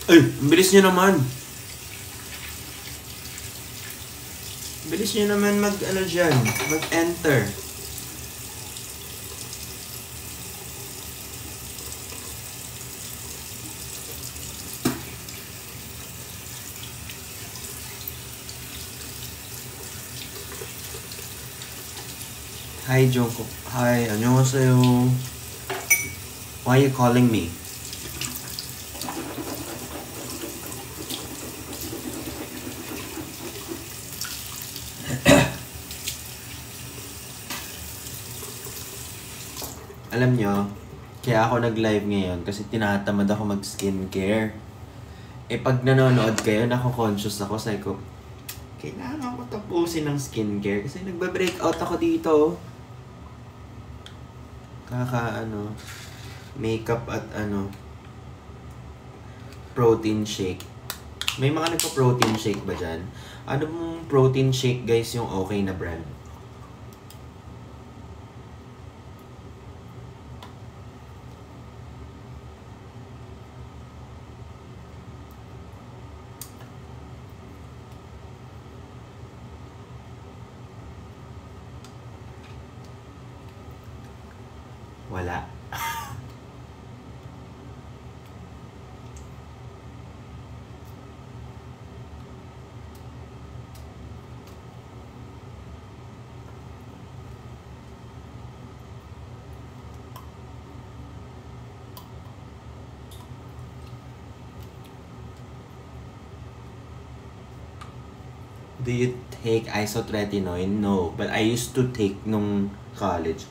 Ay, ang bilis nyo naman. Bilis nyo naman mag-ano dyan, mag-enter. Hi, Jungkook. Hi, 안녕하세요. Why are you calling me? Alam nyo, kaya ako nag-live ngayon kasi tinatamad ako mag-skincare. Eh pag nanonood kayo, nako-conscious ako. Sabi ko, kailangan ko tapusin ng skincare kasi nagbe-breakout ako dito. Makeup at protein shake. May mga nagpa-protein shake ba dyan? Ano mong protein shake guys yung okay na brand? Wala. Do you take isotretinoin? No, but I used to take nung college.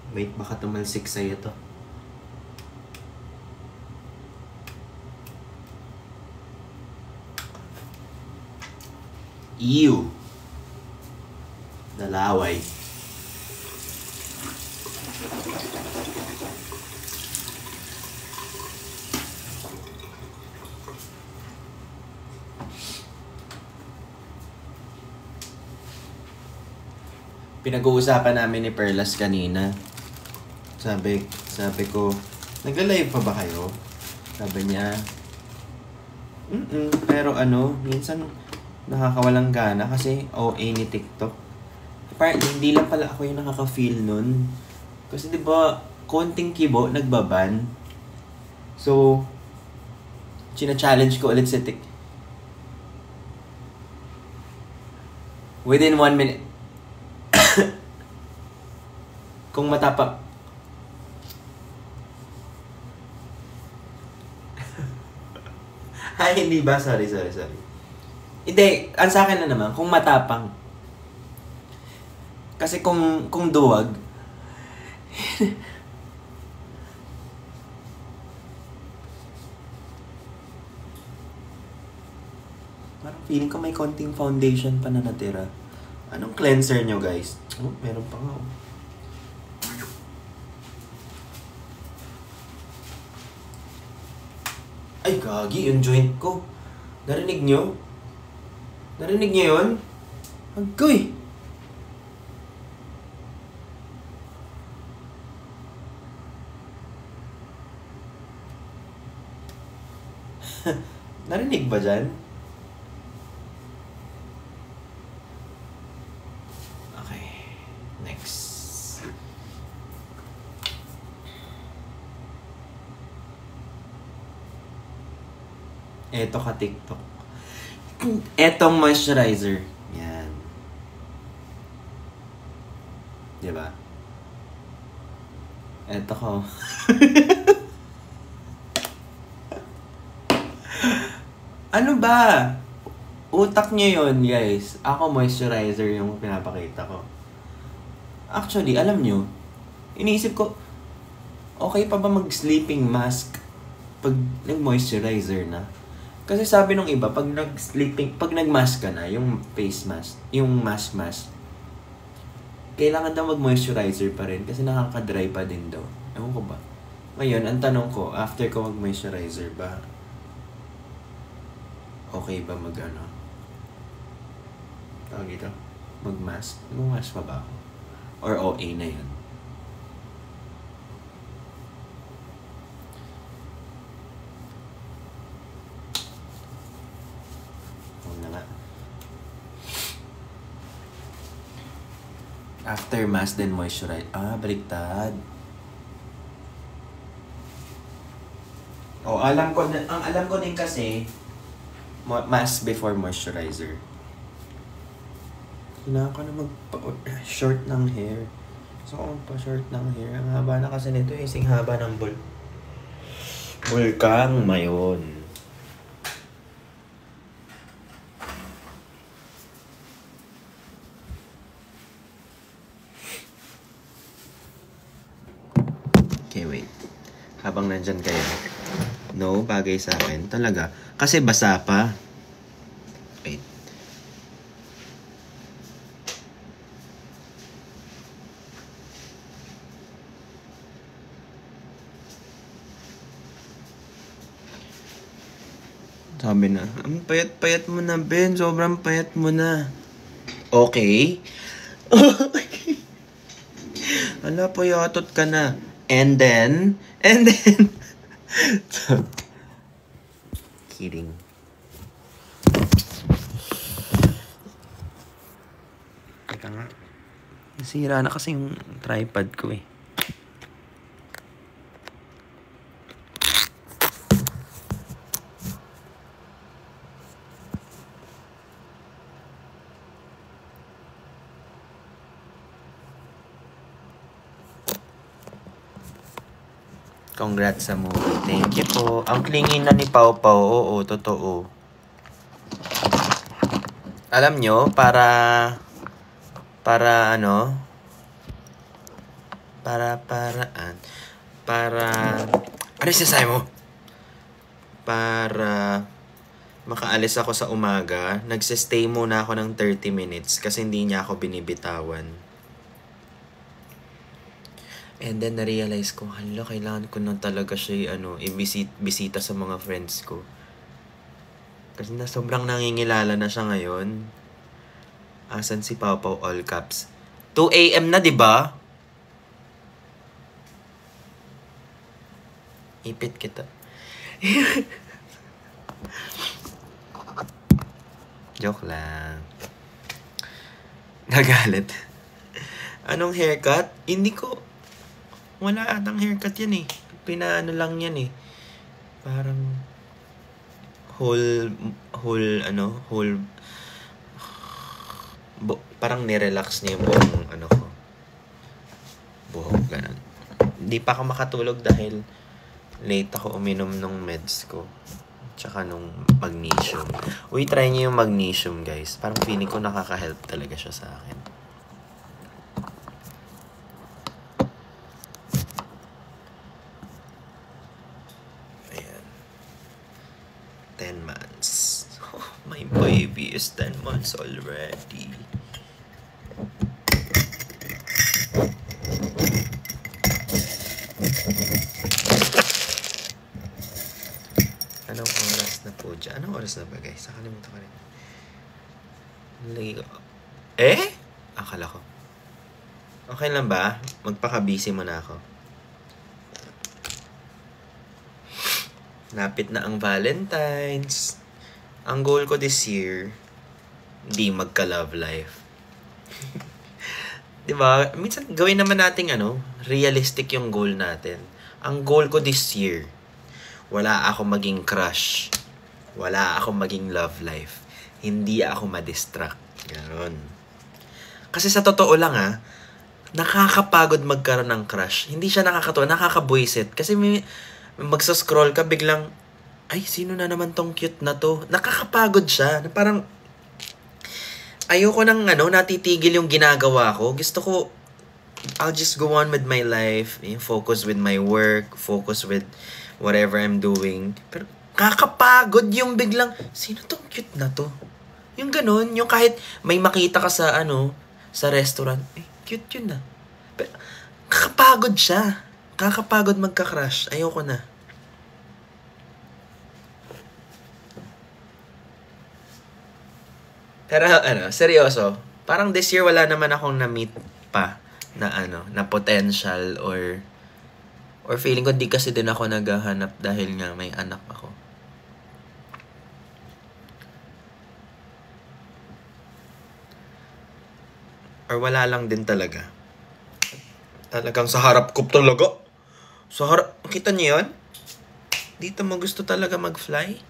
Wait, baka tumalsik sa'yo to. Ew! Dalaway. Pinag-uusapan namin ni Perlas kanina. Sabi ko, nagla-live pa ba kayo? Sabi niya, pero minsan nakakawalang gana kasi OA ni TikTok. Hindi lang pala ako yung nakaka-feel nun. Kasi diba, konting kibo, nagbaban. So, china-challenge ko ulit si TikTok. Within 1 minute. Kung matapang. Ay, hindi ba? Sorry. Hindi, ang sa akin na naman, kung matapang. Kasi kung duwag, parang feeling ko may konting foundation pa na natira. Anong cleanser nyo, guys? Oh, meron pa nga. Ay, gagi, yung joint ko. Narinig nyo? Narinig nyo yun? Agoy! Narinig ba dyan? Okay. Next. Eto ka TikTok. Etong moisturizer. Yan. Diba? Eto ko. Ano ba? Utak nyo yun, guys. Ako moisturizer yung pinapakita ko. Actually, alam nyo, iniisip ko, okay pa ba mag-sleeping mask pag nag-moisturizer na? Kasi sabi nung iba, pag pag nag-mask ka na, yung face mask, yung mask, kailangan daw mag-moisturizer pa rin kasi nakaka-dry pa din daw. Ewan ko ba? Ngayon, ang tanong ko, after ko mag-moisturizer ba, okay ba tawag dito? Mag-mask? Mag-mask pa ba ako? Or OA na yun? After mask, then moisturize. Baliktad. Ang alam ko din kasi, mask before moisturizer. Kailangan ko na short ng hair. So, kung pa-short ng hair, ang haba na kasi nito sing haba ng bulkang mayon. Okay, wait. Habang nandyan kayo. No, bagay sa akin. Talaga. Kasi basa pa. Wait. Sabi na, ang payat-payat mo na, Ben. Sobrang payat mo na. Okay. Ala, payatot ka na. And then, kidding. Teka nga. Nasira na kasi yung tripod ko eh. Congrats sa movie. Thank you po. Ang clingy na ni Pau Pau. Oo, totoo. Alam nyo, para ano sinasabi mo? Para makaalis ako sa umaga, nagsistay muna ako ng 30 minutes kasi hindi niya ako binibitawan. And then, na-realize ko, hala, kailangan ko na talaga siya i-bisita sa mga friends ko. Kasi sobrang nangingilala na siya ngayon. Asan si Pau Pau, all caps? 2 a.m. na, diba? Ipit kita. Joke lang. Nagalit. Anong haircut? Hindi ko... Wala atang haircut yan eh. Pinaano lang yan eh. Parang... parang nirelax niya yung buong ko. Buhok, ganun. Hindi pa ako makatulog dahil late ako uminom ng meds ko. Tsaka nung magnesium. Uy, try niyo yung magnesium, guys. Parang feeling ko nakaka-help talaga siya sa akin. Ayan. 10 months. Oh, my baby is 10 months already. Anong oras na po dyan? Anong oras na ba, guys? Nakalimutan ko rin. Lagi ko. Akala ko. Okay lang ba? Magpaka-busy muna ako. Lapit na ang Valentine's. Ang goal ko this year, di magka-love life. Diba? Minsan, gawin naman natin realistic yung goal natin. Ang goal ko this year, wala ako maging crush. Wala ako maging love life. Hindi ako ma-distract. Ganon. Kasi sa totoo lang nakakapagod magkaroon ng crush. Hindi siya nakakatuwa, nakakabuisit. Kasi magsascroll ka biglang, ay, sino na naman tong cute na to? Nakakapagod siya. Parang, ayoko nang natitigil yung ginagawa ko. Gusto ko, I'll just go on with my life. Focus with my work. Focus with whatever I'm doing. Pero Kakapagod yung biglang, sino tong cute na to? Yung ganun, yung kahit may makita ka sa sa restaurant, cute yun na. Pero, kakapagod siya. Kakapagod magka-crush. Ayoko na. Pero seryoso, parang this year wala naman akong na-meet pa na na potential or feeling ko di kasi din ako naghahanap dahil nga may anak ako. Or wala lang din talaga. Talagang sa harap ko talaga. Sa harap, kita niyo yun? Dito mo gusto talaga mag-fly?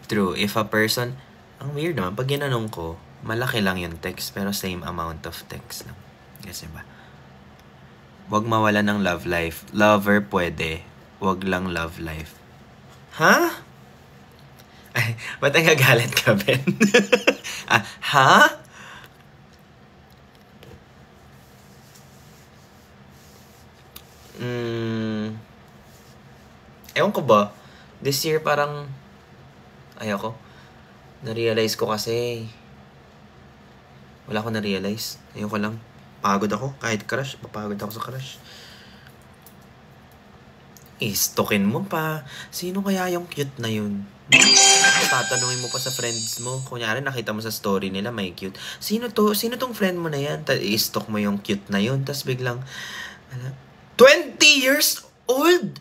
True, if a person, ang weird naman, pag ginanong ko, malaki lang yung text, pero same amount of text lang. Kasi ba? Huwag mawala ng love life. Lover pwede, huwag lang love life. Ha? Ay, ba't nagagalit ka, Ben? Ha? Ewan ko ba? This year parang ayoko. Na-realize ko kasi wala ko na-realize. Ayoko lang. Pagod ako. Kahit crush, papagod ako sa crush. Istokin mo pa. Sino kaya yung cute na yun? Tatanungin mo pa sa friends mo. Kunyari, nakita mo sa story nila, may cute. Sino to? Sino tong friend mo na yan? I-stalk mo yung cute na yun. Tapos biglang, 20 years old!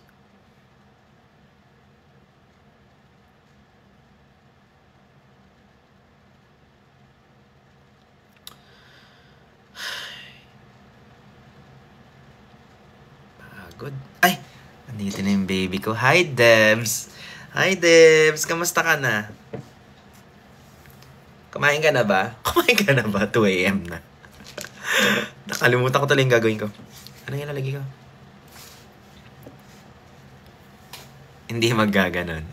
Pagod. Ay! Andito na yung baby ko. Hi, Debs! Hi, Debs! Kamusta ka na? Kumain ka na ba? Kumain ka na ba? 2 a.m. na. Nakalimutan ko talaga yung gagawin ko. Ano yung nalagay ko? Hindi maggaganon.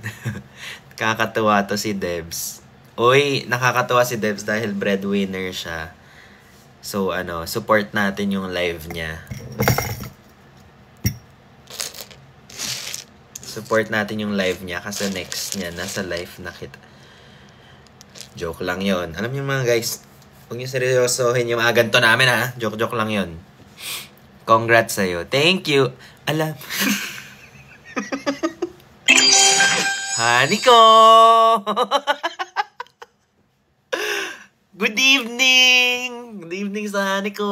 Kakatuwa to si Debs. Uy, nakakatuwa si Debs dahil breadwinner siya. So, support natin yung live niya. Support natin yung live niya kasi next niya, nasa live na kita. Joke lang yon. Alam niyo mga guys, huwag niyo seryosohin yung mga ganito namin ha. Joke lang yon. Congrats sa'yo. Thank you. Alam. Honey ko! Good evening! Good evening sa honey ko.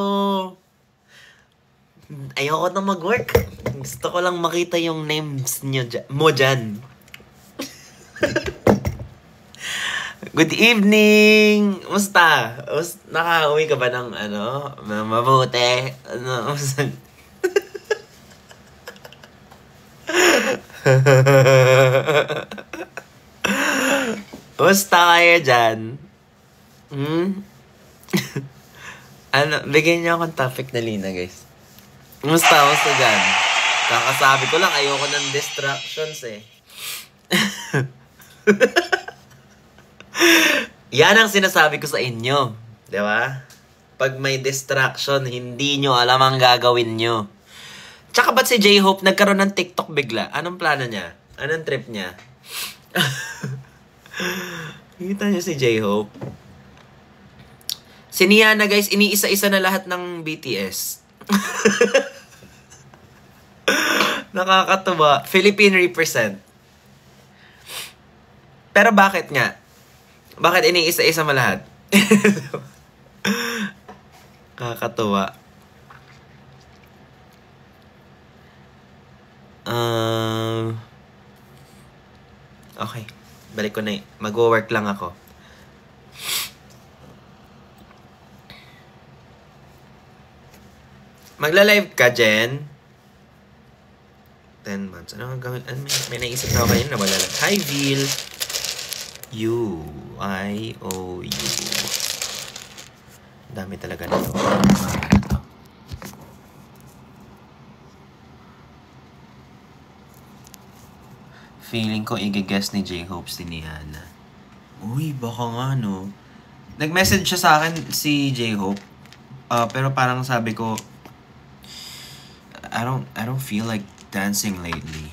Ayoko na mag-work. Gusto ko lang makita yung names mo dyan. Good evening! Musta? Nakauwi ka ba ng mabuti? Musta kayo dyan? Bigyan niyo akong topic na Lina, guys. Musta dyan? Kakasabi ko lang, ayoko ng distractions eh. Yan ang sinasabi ko sa inyo. Di ba? Pag may distraction, hindi nyo alam ang gagawin nyo. Tsaka ba't si J-Hope nagkaroon ng TikTok bigla? Anong plano niya? Anong trip niya? Kita niyo si J-Hope. Si Niana, guys, iniisa-isa na lahat ng BTS. Nakakatuwa. Philippine represent. Pero bakit nga? Bakit iniisa-isa mo lahat? Kakatuwa. Okay. Balik ko na. Mag-work lang ako. Magla-live ka, Jen? 10 months. Ano ang gawin? May naisip na ako kanina na wala lang. Hi, Vil. U-I-O-U. Dami talaga na to. Feeling ko i-guess ni J-Hope si Niana. Uy, baka nga no. Nag-message siya sa akin si J-Hope. Pero parang sabi ko, I don't feel like dancing lately.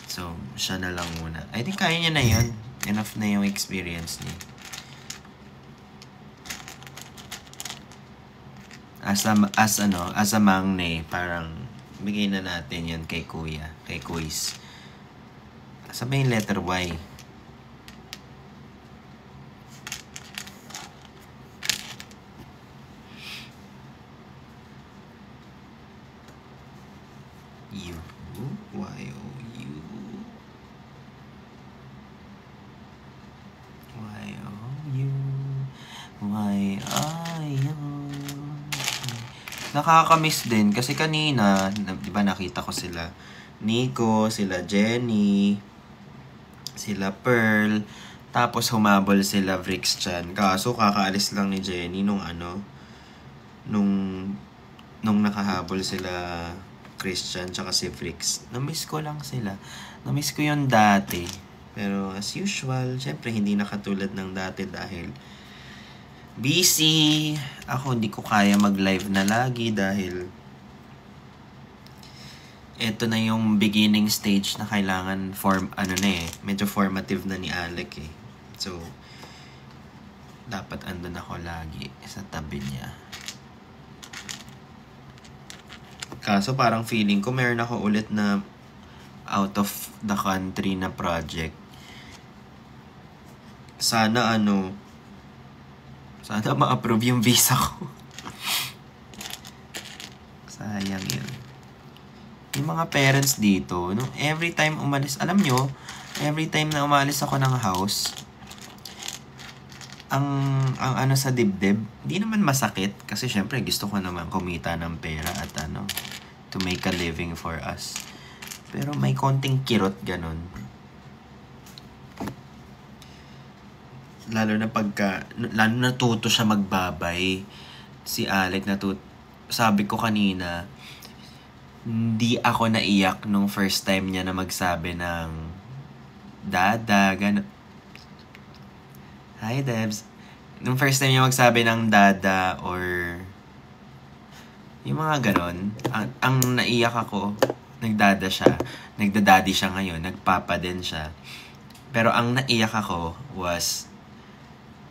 So, siya na lang muna. I think kaya niya na yun. Enough na yung experience niya. As a mangne, parang bigay na natin yun kay Kuya, kay Kuis. Sabi yung letter Y. U. Y-O-U. Y-O-U. Y-O-U. Nakakamiss din kasi kanina, di ba nakita ko sila Nico, sila Jenny, sila Pearl, tapos humabol sila Vrix Chan. Kaso kakaalis lang ni Jenny nung nakahabol sila Christian tsaka si Vrix. Namiss ko lang sila. Namiss ko yung dati. Pero as usual, syempre hindi na katulad ng dati dahil busy. Ako hindi ko kaya mag-live na lagi dahil ito na yung beginning stage na kailangan medyo formative na ni Alec eh. So, dapat andun ako lagi sa tabi niya. Kaso parang feeling ko meron ako ulit na out of the country na project. Sana ma-approve yung visa ko. Sayang yun. Yung mga parents dito, every time umalis, alam nyo, every time na umalis ako ng house, ang sa dibdib, di naman masakit kasi syempre gusto ko naman kumita ng pera at to make a living for us. Pero may konting kirot ganun. Lalo na natuto siya magbabay. Si Alec sabi ko kanina, hindi ako naiyak nung first time niya na magsabi ng dada, gano'n. Hi, Debs. Nung first time niya magsabi ng dada or yung mga ganon, ang naiyak ako, nagdada siya. Nagdadaddy siya ngayon, nagpapa din siya. Pero ang naiyak ako was,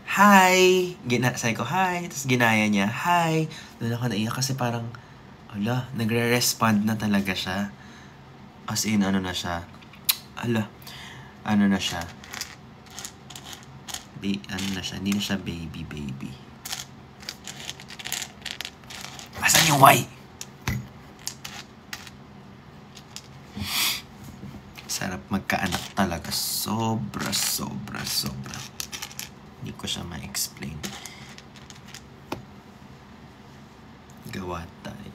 hi! Sabi ko, hi! Tapos ginaya niya, hi! Doon ako naiyak kasi parang, nagre-respond na talaga siya. As in, na siya. Na siya. Hindi na siya baby. Asan yung Y? Sarap magkaanak talaga. Sobra. Hindi ko siya ma-explain. Gawa tayo.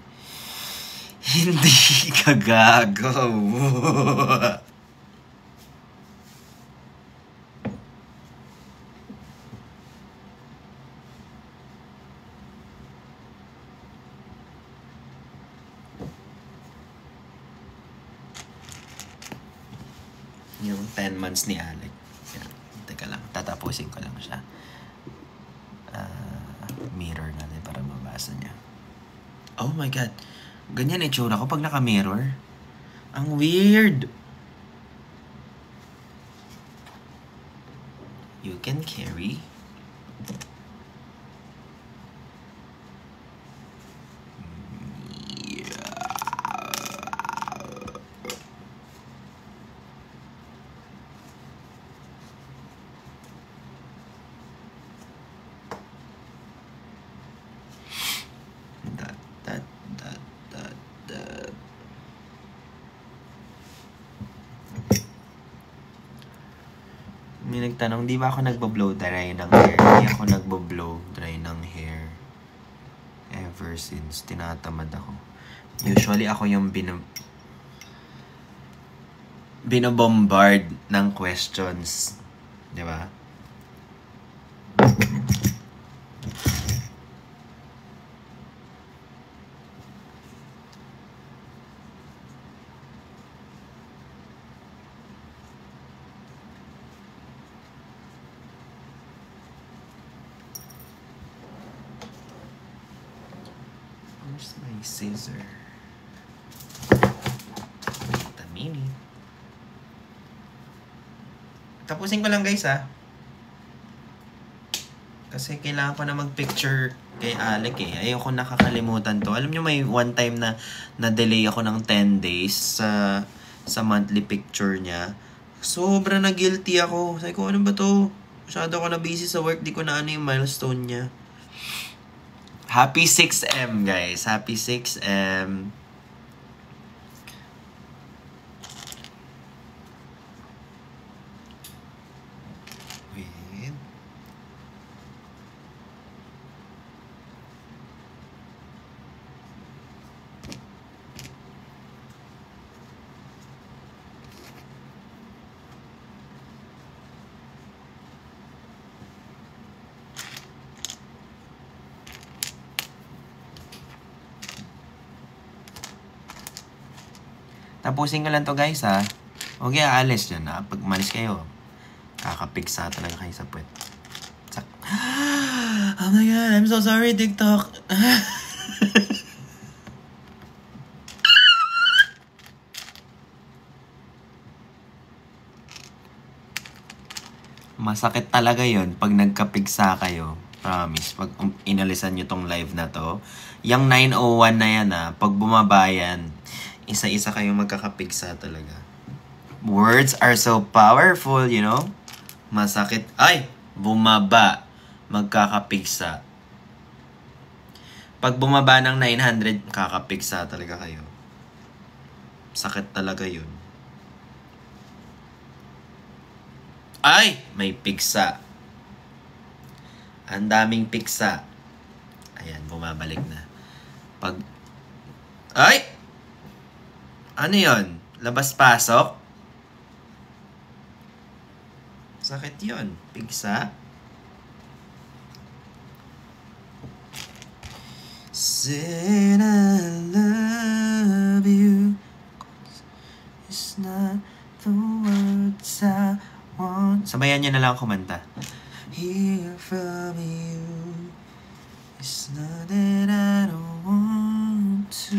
Hindi ka gagaw. Yung 10 months ni Alec. Yan. Teka lang, tatapusin ko lang siya. Mirror natin para mabasa niya. Oh my God. Ganyan itsura ko pag naka-mirror. Ang weird. You can carry. May nagtanong, di ba ako nagbo-blow dry ng hair? Hindi ako nagbo-blow dry ng hair. Ever since, tinatamad ako. Usually, ako yung binobombard ng questions. Di ba? Where's my scissor? Wait a minute. Tapusin ko lang guys ha. Kasi kailangan ko na mag-picture kay Alec eh. Ayoko nakakalimutan to. Alam nyo may one time na na-delay ako ng 10 days sa monthly picture niya. Sobra na guilty ako. Sabi ko, ano ba to? Masyado ako na busy sa work. Di ko na ano yung milestone niya. Happy 6M guys. Happy 6M. Tapusin ko lang to guys ha. Huwag kaya alis dyan ha. Pag malis kayo, kakapiksa talaga kayo sa puwet. Oh my god, I'm so sorry TikTok. Masakit talaga yon pag nagkapigsa kayo. Promise. Pag inalisan nyo tong live na to. Yung 901 na yan ha. Pag bumaba yan, isa-isa kayong magkakapigsa talaga. Words are so powerful, you know? Masakit. Ay! Bumaba. Magkakapigsa. Pag bumaba ng 900, kakapigsa talaga kayo. Sakit talaga yun. Ay! May pigsa. Ang daming pigsa. Ayan, bumabalik na. Pag... Ay! Ano yon? Labas-pasok? Sakit yon. Pigsa. Said I love you. It's not the words I want. Sabayan niyo na lang kumanta. Hear from you. It's not that I don't want to.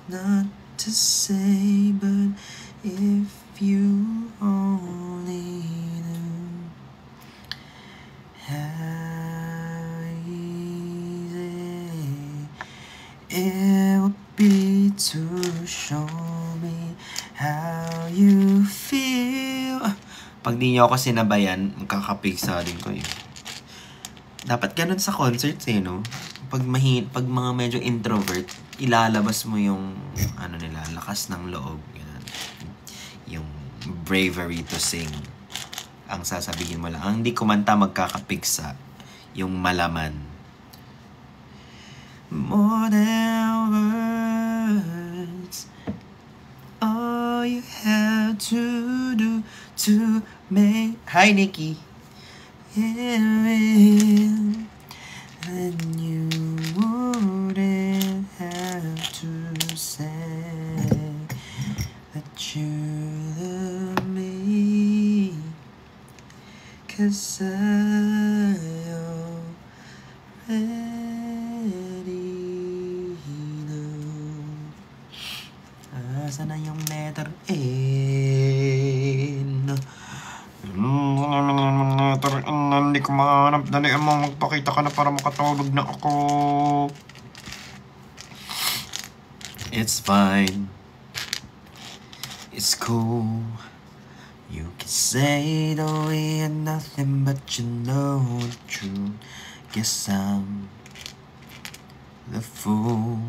Not to say, but if you only knew how easy it would be to show me how you feel. Pag di nyo ako sinabayan, magkakapigsa din ko yun. Dapat ganun sa concerts eh, no? Pag mga medyo introvert, ilalabas mo yung ano nila, lakas ng loob, ganun. Yung bravery to sing. Ang sasabihin mo lang, ang hindi kumanta magkakapigsa, yung malaman. More than words, all you have to do to make... Hi, Nikki. And you wouldn't have to say that you love me, 'cause I already know. Asa na yung letter N? Hindi ko mahanap. Dali mo, magpakita ka na para makatulog na ako. It's fine. It's cool. You can say that we are nothing, but you know the truth. Guess I'm the fool.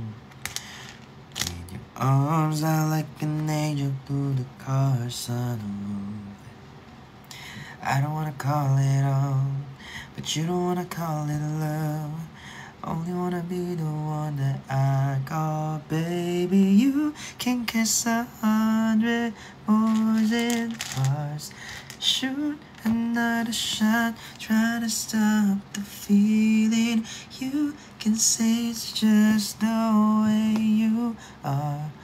In your arms, I like an angel through the car sunroof. I don't wanna call it on, but you don't wanna call it love. Only wanna be the one that I call baby. You can kiss 100 boys in bars, shoot another shot, try to stop the feeling. You can say it's just the way you are,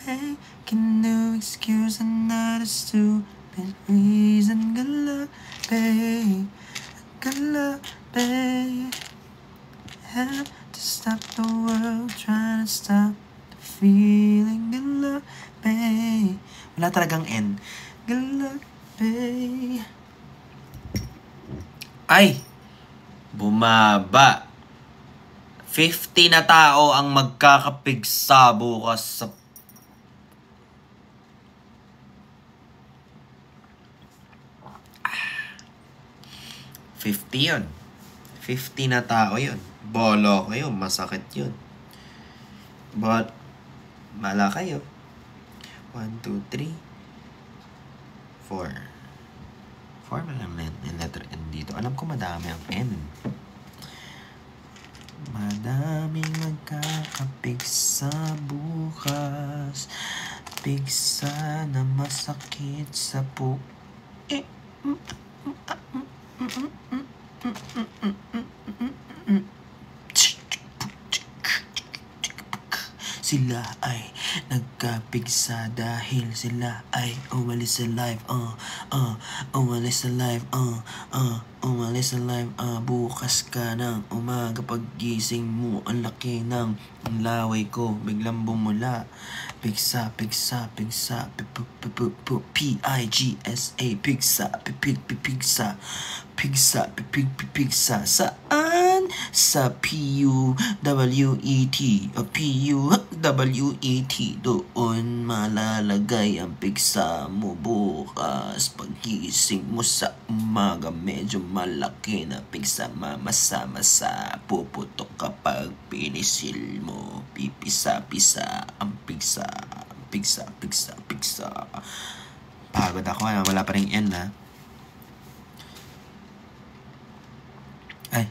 make a new excuse, another stupid reason. Good luck, babe. Good luck, babe. Have to stop the world, trying to stop the feeling. Good luck, babe. Wala talagang N. Good luck, babe. Ay! Bumaba. 50 na tao ang magkakapigsa bukas sa... Ah. 50 yun. 50 na tao yun. Bolo kayo, masakit yun. But, mala kayo. 1, 2, 3, 4. 4 ba lang yung letter N dito? Alam ko madami ang N. Madaming magkakapigsa bukas. Pigsa na masakit sa Sila ay nagkapigsa dahil sila ay umalis sa live. Umalis sa live. Umalis sa live. Bukas ka ng umaga paggising mo, ang laki ng laway ko biglang bumula. Pigsa, pigsa, pigsa, P-I-G-S-A, pigsa, pigsa, pigsa, pigsa, saan? Sa P-U-W-E-T, P-U-W-E-T, doon malalagay ang pigsa mo bukas. Paggising mo sa umaga, medyo malaki na pigsa, mamasa-masa, puputok kapag pinisil mo. Pipisa-pisa ang pigsa. Pigsa. Pagod ako, wala pa rin N, ha? Ay,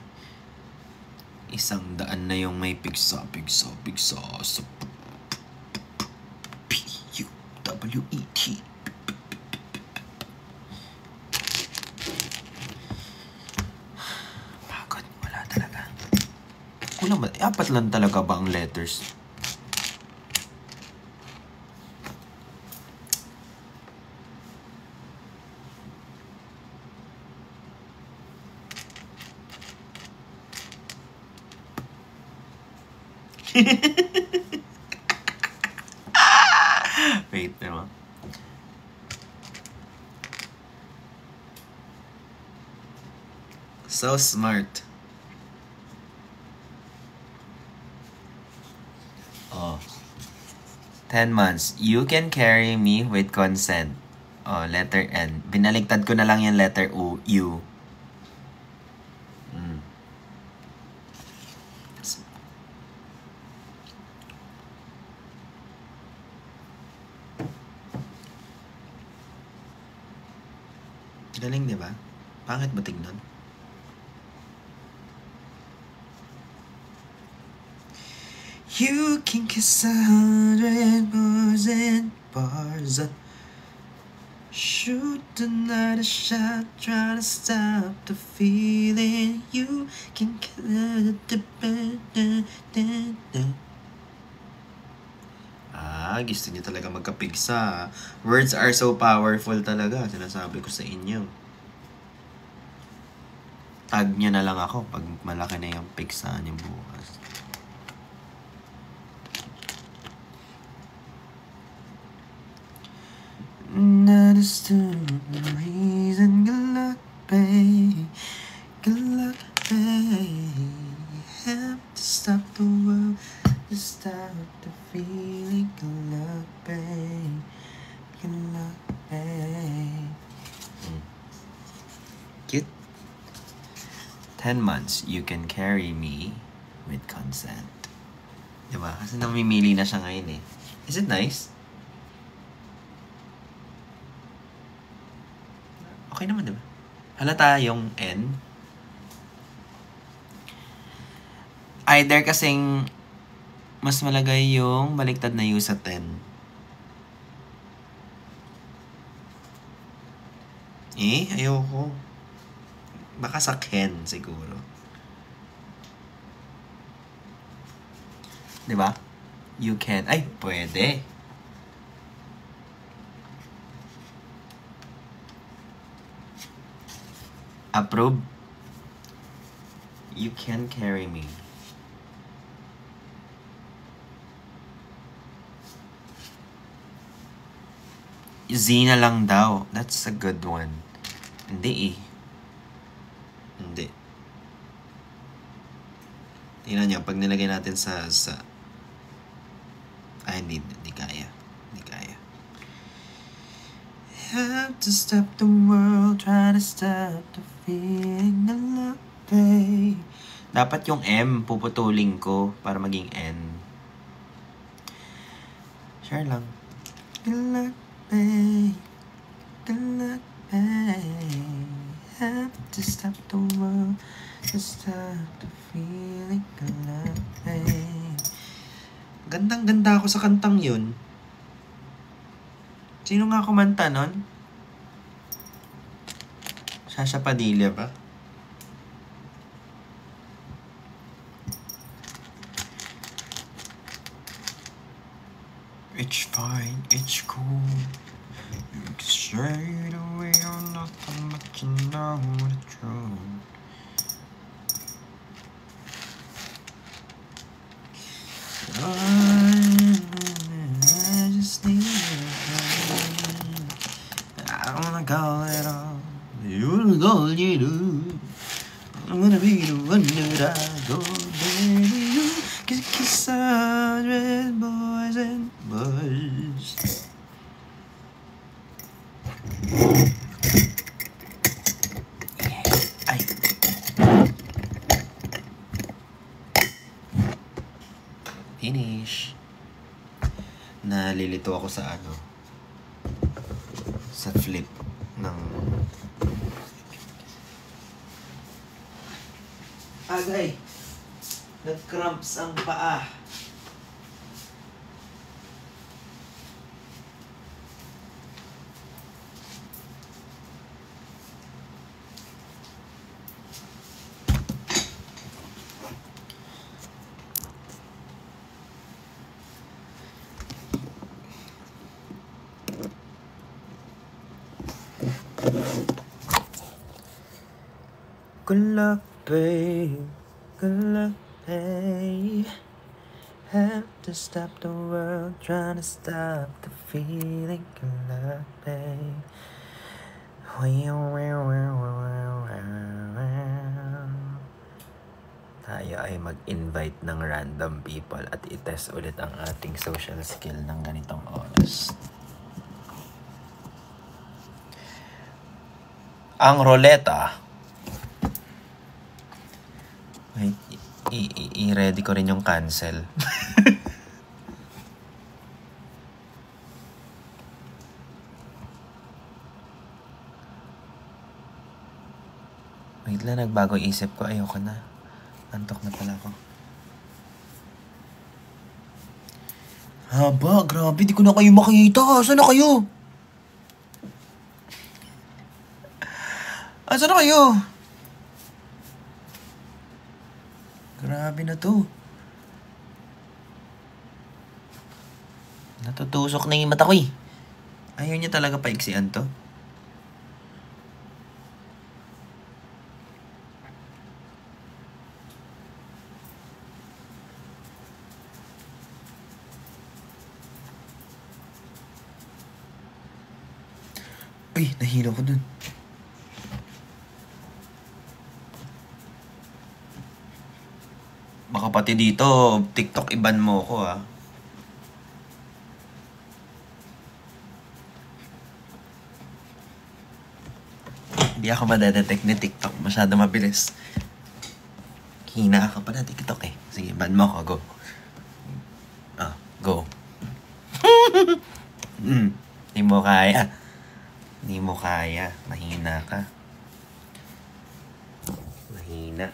100 na yung may pigsa sa P-U-W-E-T. Pagod, wala talaga. Kulang ba? 4 lang talaga ba ang letters? Wait, pero so smart. 10 months. You can carry me with consent. Letter N. Binaligtad ko na lang yung letter U. Galing, di ba? Pangit ba tignan? You can kiss 100 bars and shoot another shot, trying to stop the feeling. You can kill the gusto niyo talaga magkapigsa. Words are so powerful talaga. Sinasabi ko sa inyo. Tag niyo na lang ako pag malaki na yung pigsa niyo bukas. That is the reason. Good luck, babe. Good luck, babe. Have to stop the world to stop the feeling. Good luck, babe. Good luck, babe. Cute. 10 months, you can carry me with consent. Diba? Kasi namimili na siya ngayon eh. Is it nice? Okay naman, diba? Halata yung N. Either kasing mas malagay yung baliktad na U sa 10. Ayoko. Baka sa Ken siguro. Diba? You can. Ay, pwede. Approve. You can carry me. Z na lang daw. That's a good one. Hindi eh. Hindi. Tingnan nyo, pag nilagay natin sa... Ay, hindi kaya. Hindi kaya. Have to stop the world, try to stop the feeling of love, babe. Dapat yung M, puputulin ko para maging N. Sure lang. Good luck, babe. Good luck, babe. Have to stop the world, to stop the feeling of love, babe. Gandang-ganda ako sa kantang yun. Sino nga kumanta nun? Sasha Padilla ba? It's fine, it's cool. You can straight away or nothing but you know the truth. I just need I wanna call it all. You wanna call it all. I'm gonna be the one that I go, baby. You can kiss hundred boys and boys. Ay. Finish. Nalilito ako sa sa flip ng agay. Nag-cramps ang paa. Good luck, babe. Good luck, babe. Have to stop the world, trying to stop the feeling. Good luck, babe. Tayo ay mag-invite ng random people at i-test ulit ang ating social skill ng ganitong oras. Ang roleta. Wait, i-ready ko rin yung cancel. Wait lang, nagbago isip ko. Ayoko na. Antok na pala ako. Haba, grabe. Di ko na kayo makita. Saan na kayo? Saan na kayo? Grabe na to. Natutusok na yung mata ko eh. Ayaw niya talaga paiksian to. Uy, nahilo ko dun. Baka pati dito, TikTok iban mo ko ah. Hindi ako madedetect ni TikTok. Masyado mabilis. Hina ka pa na TikTok eh. Sige, ban mo ko. Go. Go. Hindi mo kaya. Hindi mo kaya. Mahina ka. Mahina.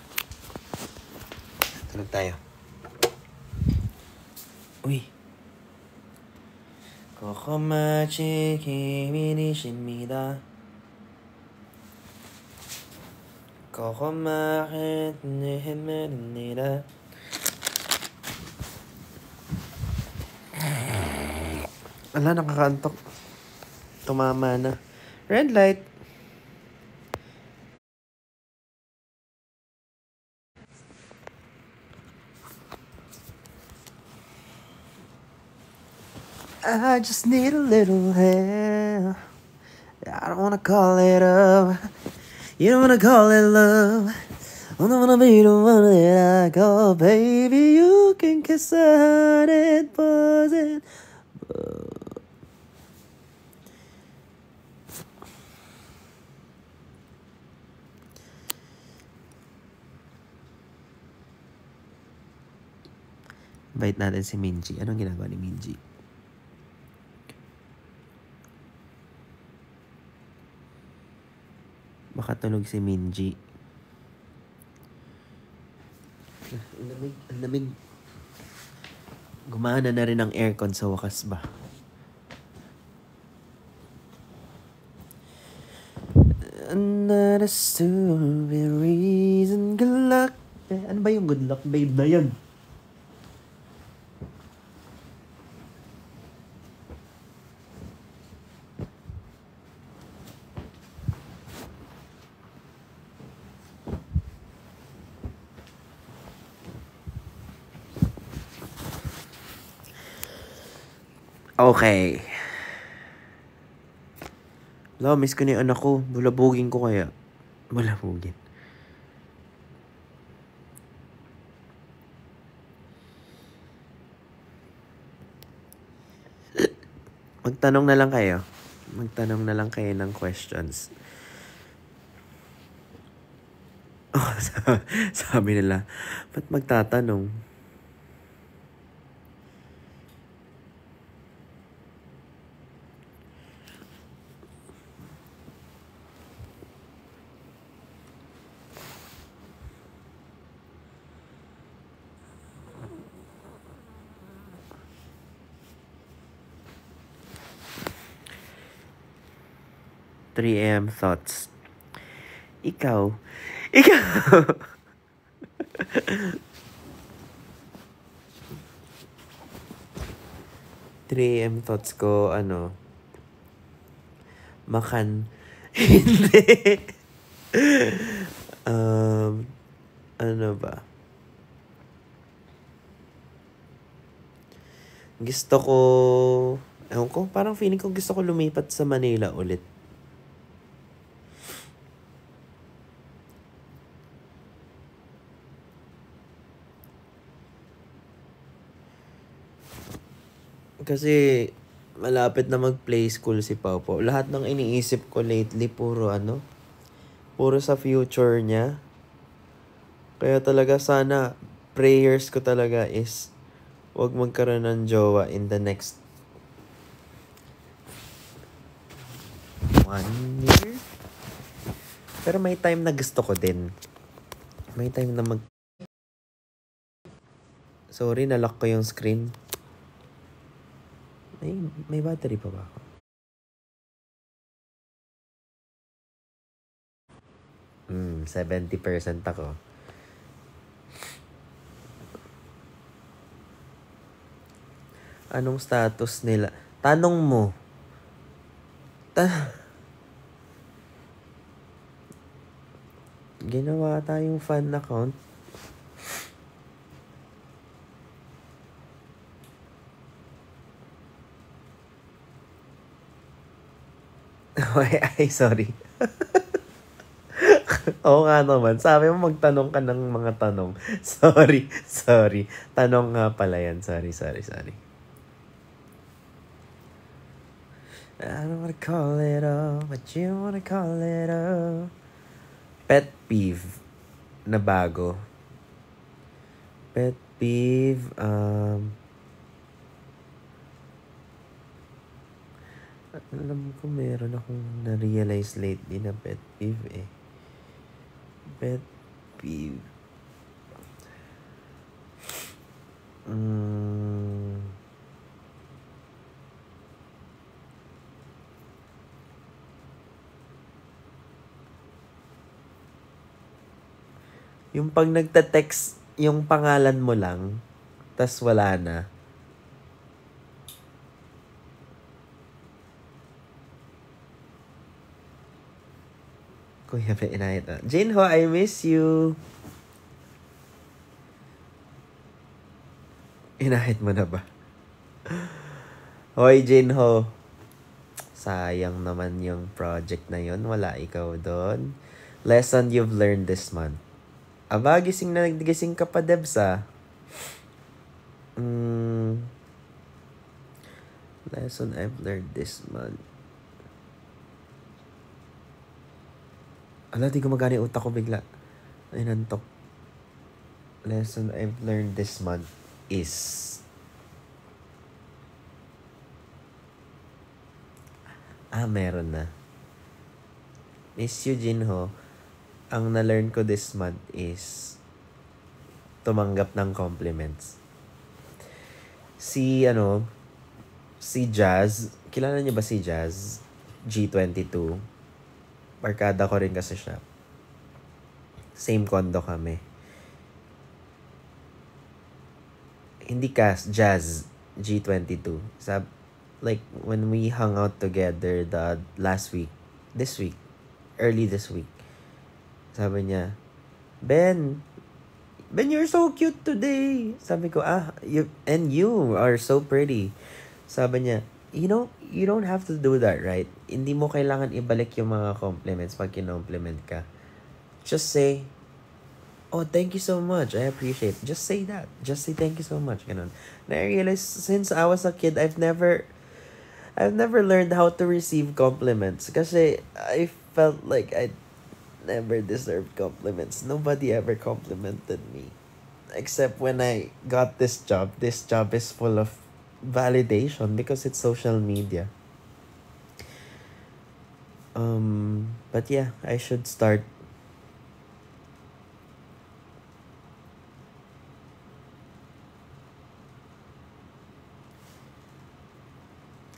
Tulog tayo. Uy. Kokomachi kimi ni shimida. Kokomachi ni himenida. Ala, nakakantok. Tumama na. Red light. I just need a little help. I don't wanna call it up. You don't wanna call it love. I don't wanna be the one that I call. Baby, you can kiss it, pause it. Bait natin si Minji. Anong ginagawa ni Minji? Makatulog si Minji. Ang lamig. Gumana na rin ang aircon sa wakas ba? Another stupid reason. Good luck. Ano ba yung good luck, babe na yan? Okay. Wala, miss ko na yung anak ko. Bulabugin ko kaya. Bulabugin. Magtanong na lang kayo. Magtanong na lang kayo ng questions. Oh, sabi nila, ba't magtatanong? AM thoughts. Ikaw. 3 AM thoughts ko, makan. Hindi. Ano ba? Gusto ko, ewan ko, parang feeling ko gusto ko lumipat sa Manila ulit. Kasi malapit na mag-play school si Pao. Lahat ng iniisip ko lately puro sa future niya. Kaya talaga sana prayers ko talaga is wag magkaroon ng jowa in the next 1 year. Pero may time na gusto ko din. May time na Sorry, nalock ko yung screen. May battery pa ba ako? Hmm, 70% ako. Anong status nila? Tanong mo. Ginawa tayong fan account. Ay, sorry. Oo nga naman. Sabi mo magtanong ka ng mga tanong. Sorry. Tanong nga pala yan. Sorry. I don't wanna call it all, but you wanna call it all. Pet peeve na bago. Pet peeve, alam ko meron akong na-realize lately na pet peeve eh. Pet peeve. Yung pag nagte-text yung pangalan mo lang, tas wala na. Kuya, inahit na. Jinho, I miss you. Inahit mo na ba? Hoy, Jinho. Sayang naman yung project na yun. Wala ikaw doon. Lesson you've learned this month. Aba, gising na naggising ka pa, Debs, ah. Lesson I've learned this month. Ala, di gumagana yung utak ko bigla. Ay, nantok. Lesson I've learned this month is... meron na. Miss Jinho, ang na-learn ko this month is tumanggap ng compliments. Si Jazz, kilala niyo ba si Jazz? G22. Barkada ko rin kasi siya. Same condo kami. Hindi Jazz, G22. Like, when we hung out together early this week, sabi niya, Ben, you're so cute today. Sabi ko, you are so pretty. Sabi niya, you don't have to do that, right? Hindi mo kailangan ibalik yung mga compliments pag kinompliment ka. Just say, oh, thank you so much. I appreciate it. Just say that. Just say thank you so much. Ganun. And I realized, since I was a kid, I've never learned how to receive compliments. Kasi I felt like I never deserved compliments. Nobody ever complimented me. Except when I got this job. This job is full of validation because it's social media. But yeah, I should start.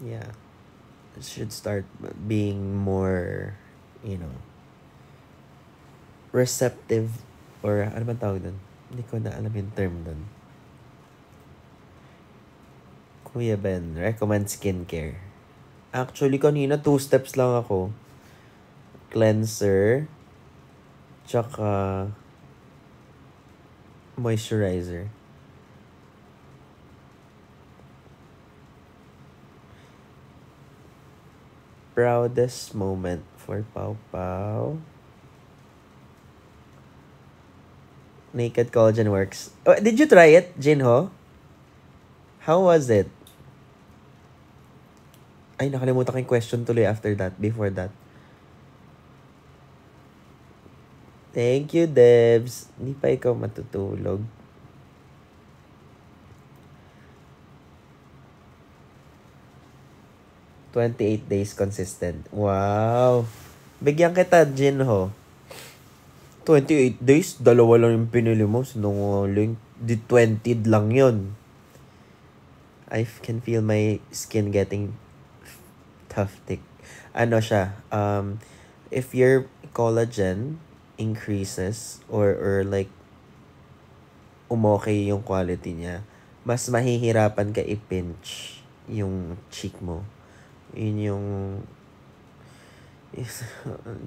Yeah. I should start being more, receptive, or ano ba tawag dun? Hindi ko na alam yung term dun. Kuya Ben, recommend skincare. Actually, kanina 2 steps lang ako. Cleanser, tsaka moisturizer. Proudest moment for Pau Pau. Naked Collagen Works. Oh, did you try it, Jinho? How was it? Ay, nakalimutan ko yung question tuloy before that. Thank you, Debs. Hindi pa ikaw matutulog. "28 days consistent." Wow. Bigyan kita, Jinho. 28 days? Dalawa lang yung pinili mo. Sinungaling. Di 20 lang yun. I can feel my skin getting tough thick. Ano siya? If your collagen increases or like umokay yung quality niya, mas mahihirapan ka i-pinch yung cheek mo. Yun yung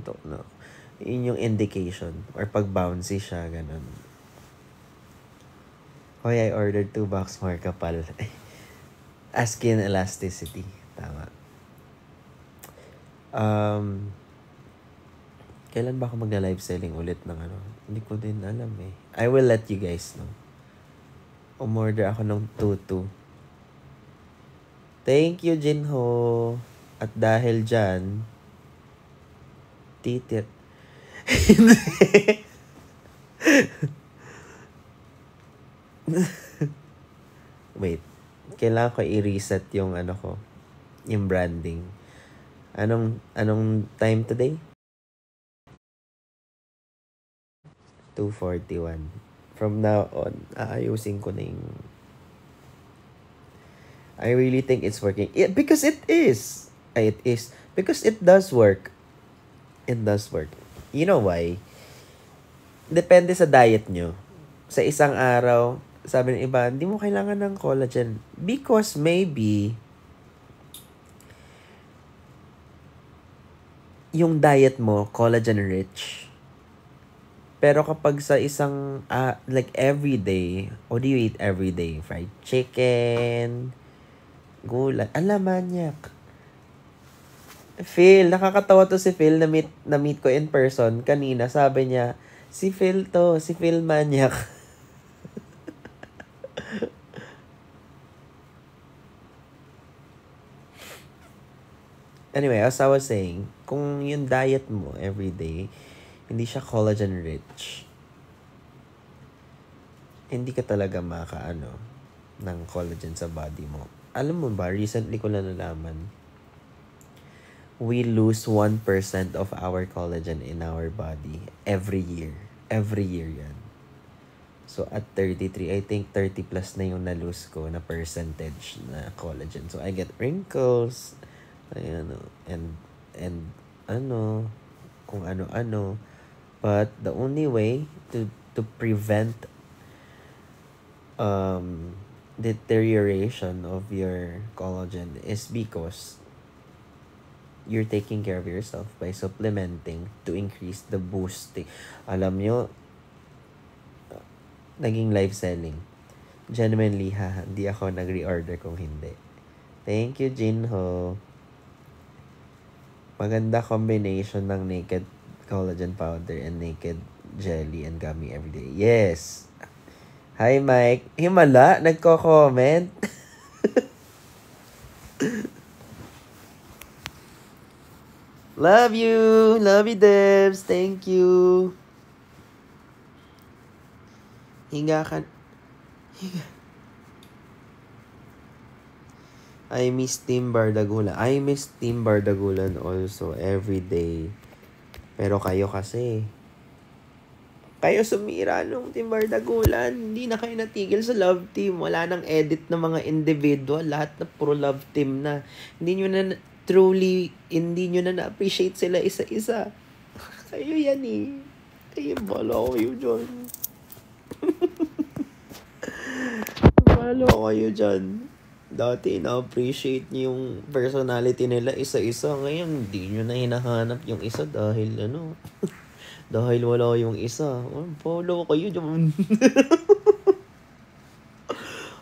don't know. Yun yung indication. Or pag bouncy siya, ganun. Hoy, I ordered 2 box more kapal. Skin elasticity. Tama. Kailan ba ako magna-live selling ulit ng ano? Hindi ko din alam eh. I will let you guys know. Umorder ako ng tutu. Thank you, Jinho. At dahil dyan, titit. Wait. Kailangan ko i-reset yung yung branding. Anong time today? 2:41. From now on, aayusin ko na yung... I really think it's working. Because it is. It is. Because it does work. It does work. You know why? Depende sa diet nyo. Sa isang araw, sabi ng iba, hindi mo kailangan ng collagen. Because maybe, yung diet mo, collagen rich. Pero kapag sa isang, like every day, what do you eat every day? Fried chicken, Gulay. Manyak. Phil, nakakatawa to si Phil na meet ko in person kanina. Sabi niya, si Phil to, si Phil Manyak. Anyway, as I was saying, kung yung diet mo everyday, hindi siya collagen rich, hindi ka talaga makaano ng collagen sa body mo. Alam mo ba, recently ko na nalaman, we lose 1% of our collagen in our body every year. Every year yan. So, at 33, I think 30 plus na yung na-lose ko na percentage na collagen. So, I get wrinkles, and kung ano-ano. But, the only way to prevent deterioration of your collagen is because you're taking care of yourself by supplementing to increase the boosting. Alam nyo, naging live selling. Genuinely hindi ako nag-reorder kung hindi. Thank you, Jinho. Maganda combination ng naked collagen powder and naked jelly and gummy everyday. Yes. Hi, Mike. Himala, nagko-comment. Love you, Debs. Thank you. Higa ka. I miss Team Bardagulan. I miss Team Bardagulan also every day. Pero kayo kasi, kayo sumira nung Team Bardagulan. Hindi na kayo natigil sa love team. Wala nang edit ng mga individual. Lahat na puro love team na. Hindi nyo na na-appreciate sila isa-isa. Kayo yan eh. Kayo, bala kayo dyan. Bala kayo dyan. Dati na-appreciate nyo yung personality nila isa-isa. Ngayon, hindi nyo na hinahanap yung isa dahil dahil wala yung isa. Bala kayo dyan.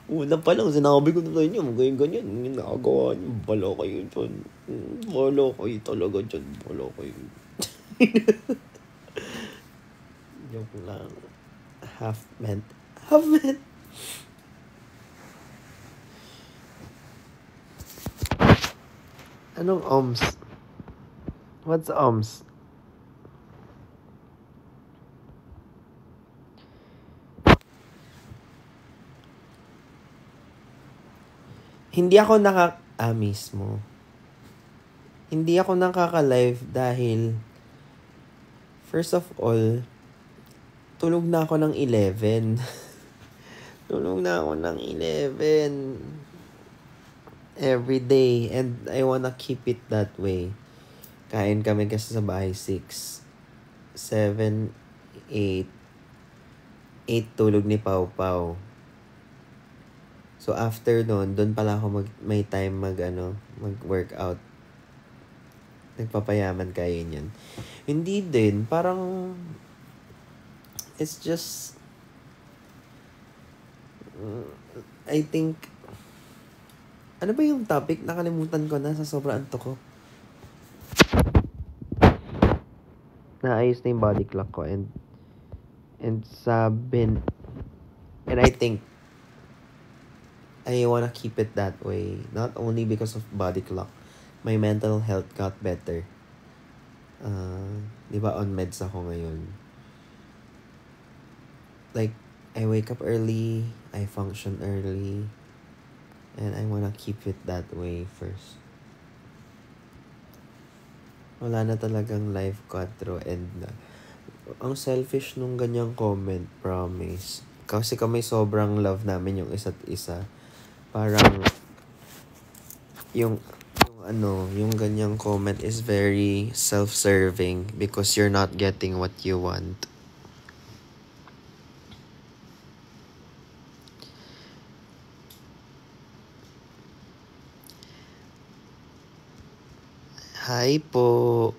Una pa lang, sinabi ko na sa inyo, ganyan, ginagawa nyo. Bala kayo dyan. Bala kayo talaga dyan. Bala kayo. Joke lang. Half meant. Anong OMS? What's OMS? Hindi ako mismo. Hindi ako nakaka-live dahil first of all, tulog na ako ng 11. Tulog na ako ng 11 every day and I wanna keep it that way. Kain kami kasi sa bahay 6, 7, 8 tulog ni Pau Pau. So after doon pala ako may time mag-workout. Nagpapayaman kayo yun. Hindi din, parang it's just I think ano ba yung topic? Nakalimutan ko na sa sobrang antok ko. Naayos na yung body clock ko and I think I wanna keep it that way. Not only because of body clock. My mental health got better. Di ba on meds ako ngayon? Like, I wake up early, I function early, and I wanna keep it that way first. Wala na talagang life 4 and ang selfish nung ganyang comment, promise. Kasi kami sobrang love namin yung isa't isa. Parang yung ganyang comment is very self-serving because you're not getting what you want. Hi po.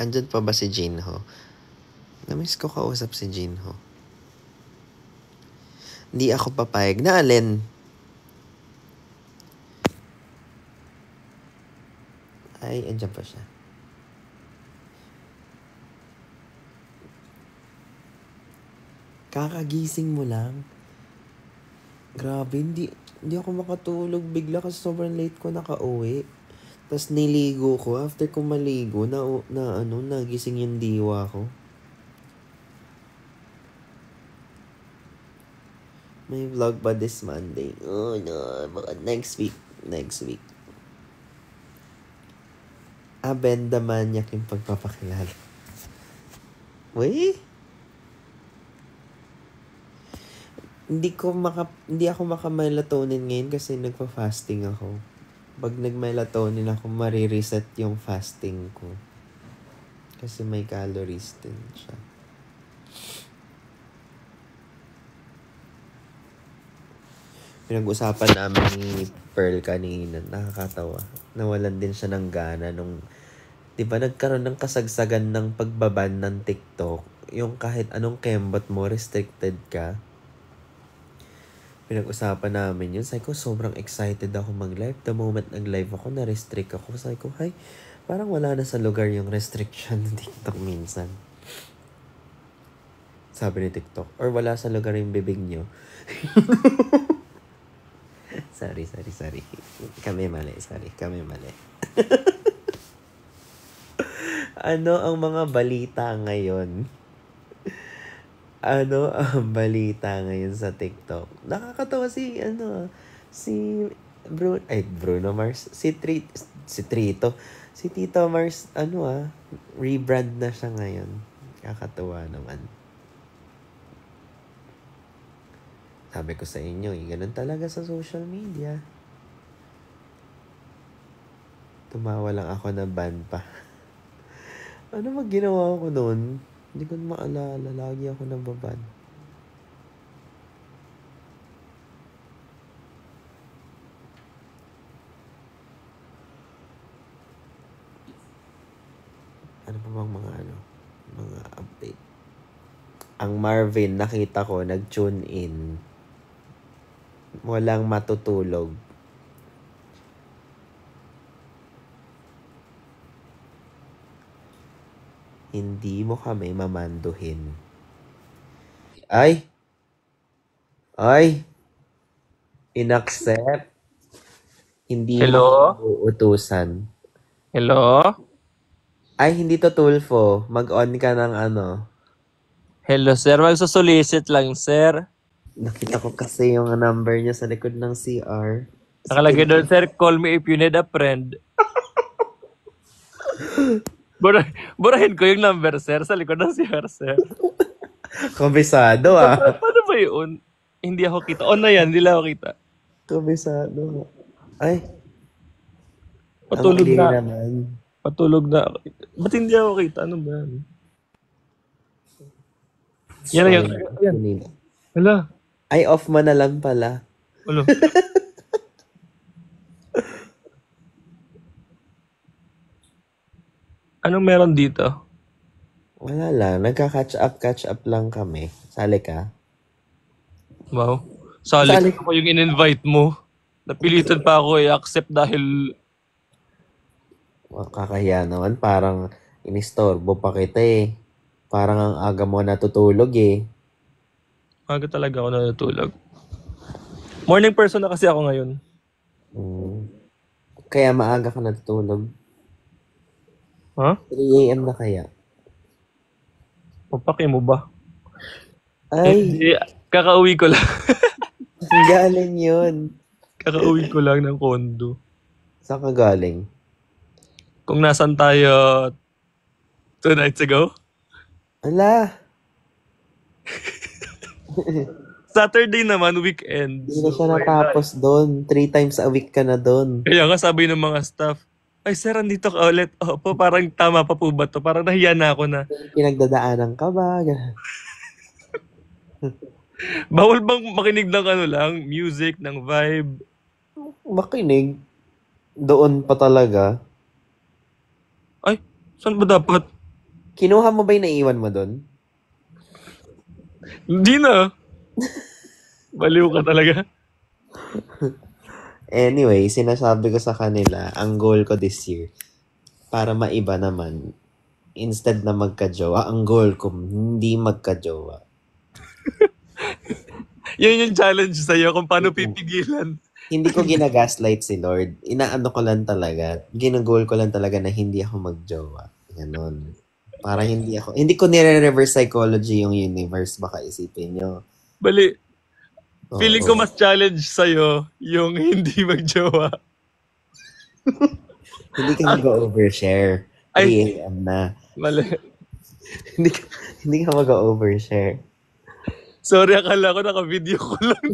Andyan pa ba si Jinho? Namiss ko kausap si Jinho. Hindi ako papayag na alin. Ay, andyan pa siya. Kakagising mo lang. Grabe, hindi ako makatulog bigla kasi sobrang late ko nakauwi. Tapos niligo ko. After ko maligo, nagising yung diwa ko. May vlog ba this Monday? Oh no, baka next week. Benda Maniac yung pagpapakilala. Wait? Hindi ako maka-melatonin ngayon kasi nagpa-fasting ako. Pag nag-melatonin ako, marireset yung fasting ko. Kasi may calories din siya. Pinag-usapan namin ni Pearl kanina, nakakatawa. Nawalan din siya ng gana nung, di ba nagkaroon ng kasagsagan ng pagbaban ng TikTok. Yung kahit anong kembot mo, restricted ka. Pinag-usapan namin yun. Sabi ko, sobrang excited ako mag-live. The moment nag-live ako, na-restrict ako. Sabi ko, hay, parang wala na sa lugar yung restriction ng TikTok minsan. Sabi ni TikTok. Or wala sa lugar yung bibig nyo. Sorry. Kami mali. Ano ang mga balita ngayon? Ano ang balita ngayon sa TikTok? Nakakatawa si Bruno Mars. Si Trito. Si Tito Mars, rebrand na siya ngayon. Kakatawa naman. Sabi ko sa inyo, ganun talaga sa social media. Tumawa lang ako na ban pa. Ano ginawa ko noon? Hindi ko maalala. Lagi ako nababan. Ano pa bang mga update? Ang Marvin, nakita ko, nag-tune in. Walang matutulog. Hindi mo kami mamanduhin. Ay! Inaccept. Hindi Hello? mo uutusan. Hello? Ay, hindi to Tulfo. Mag-on ka ng Hello, sir. Magsusolicit lang, sir. Nakita ko kasi yung number niya sa likod ng CR. Nakalagay doon, sir, call me if you need a friend. Burahin ko yung number, sir, sa likod ng CR, sir. Kabisado Paano ba yun? Hindi ako kita. On na yan, hindi lang ako kita. Kabisado. Ay, Patulog ang na. naman. Patulog na. Ba't hindi ako kita? Ano ba yan? Yan na yan. Hala. Ay, off mo na lang pala. Ano? Anong meron dito? Wala lang. Nagka-catch up lang kami. Sali ka? Wow. Sali ko yung in-invite mo. Napilitan pa ako i-accept dahil... Kakahiya naman. Parang inistorbo pa kita eh. Parang ang aga mo natutulog eh. Aga talaga ako natutulog. Morning person na kasi ako ngayon. Kaya maaga ka natutulog. Ha? 3 a.m. na kaya? Papaki mo ba? Ay, Hindi. Kakauwi ko lang. galing yun. Kakauwi ko lang ng condo. Saan ka galing? Kung nasan tayo 2 nights ago. Ala, Saturday naman, weekend. hindi na siya natapos doon. 3 times a week ka na doon. Kaya nga sabi ng mga staff, ay sir, andito ka ulit. Opo, parang tama pa po ba to? Parang nahiya na ako na. Pinagdadaanan ka ba? Bawal bang makinig ng music, ng vibe? Makinig. Doon pa talaga. Ay, saan ba dapat? Kinuha mo ba yung naiwan mo doon? Hindi na. Baliw ka talaga. Anyway, sinasabi ko sa kanila, ang goal ko this year, para maiba naman, instead na magka-jowa, ang goal ko, hindi magka-jowa. Yan yung challenge sa'yo kung paano pipigilan. Hindi ko ginagaslight si Lord. Inaano ko lang talaga. Ginagol ko lang talaga na hindi ako magjowa. Ganon. Para hindi ko nire-reverse psychology yung universe. Baka isipin nyo. Bali, Oo. feeling ko mas challenge sa'yo yung hindi magjowa. Hindi ka mag-overshare. Ay. 3 a.m. na. Mali. hindi ka mag-overshare. Sorry, akala ko naka-video ko lang.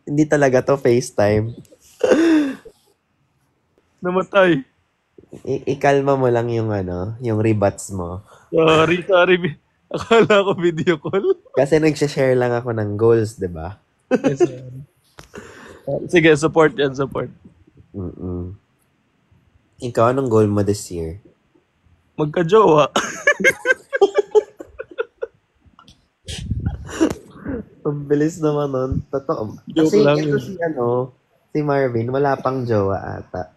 Hindi talaga to FaceTime. Namatay. Ikalma mo lang yung yung rebats mo. Sorry. Akala ko video call. Kasi nag-share lang ako ng goals, di ba? Yes, sige, support yan, support. Ikaw, anong goal mo this year? Magka-jowa. Ang bilis naman nun. Totoo. Joke Kasi lang ito yun. si Marvin, wala pang jowa ata.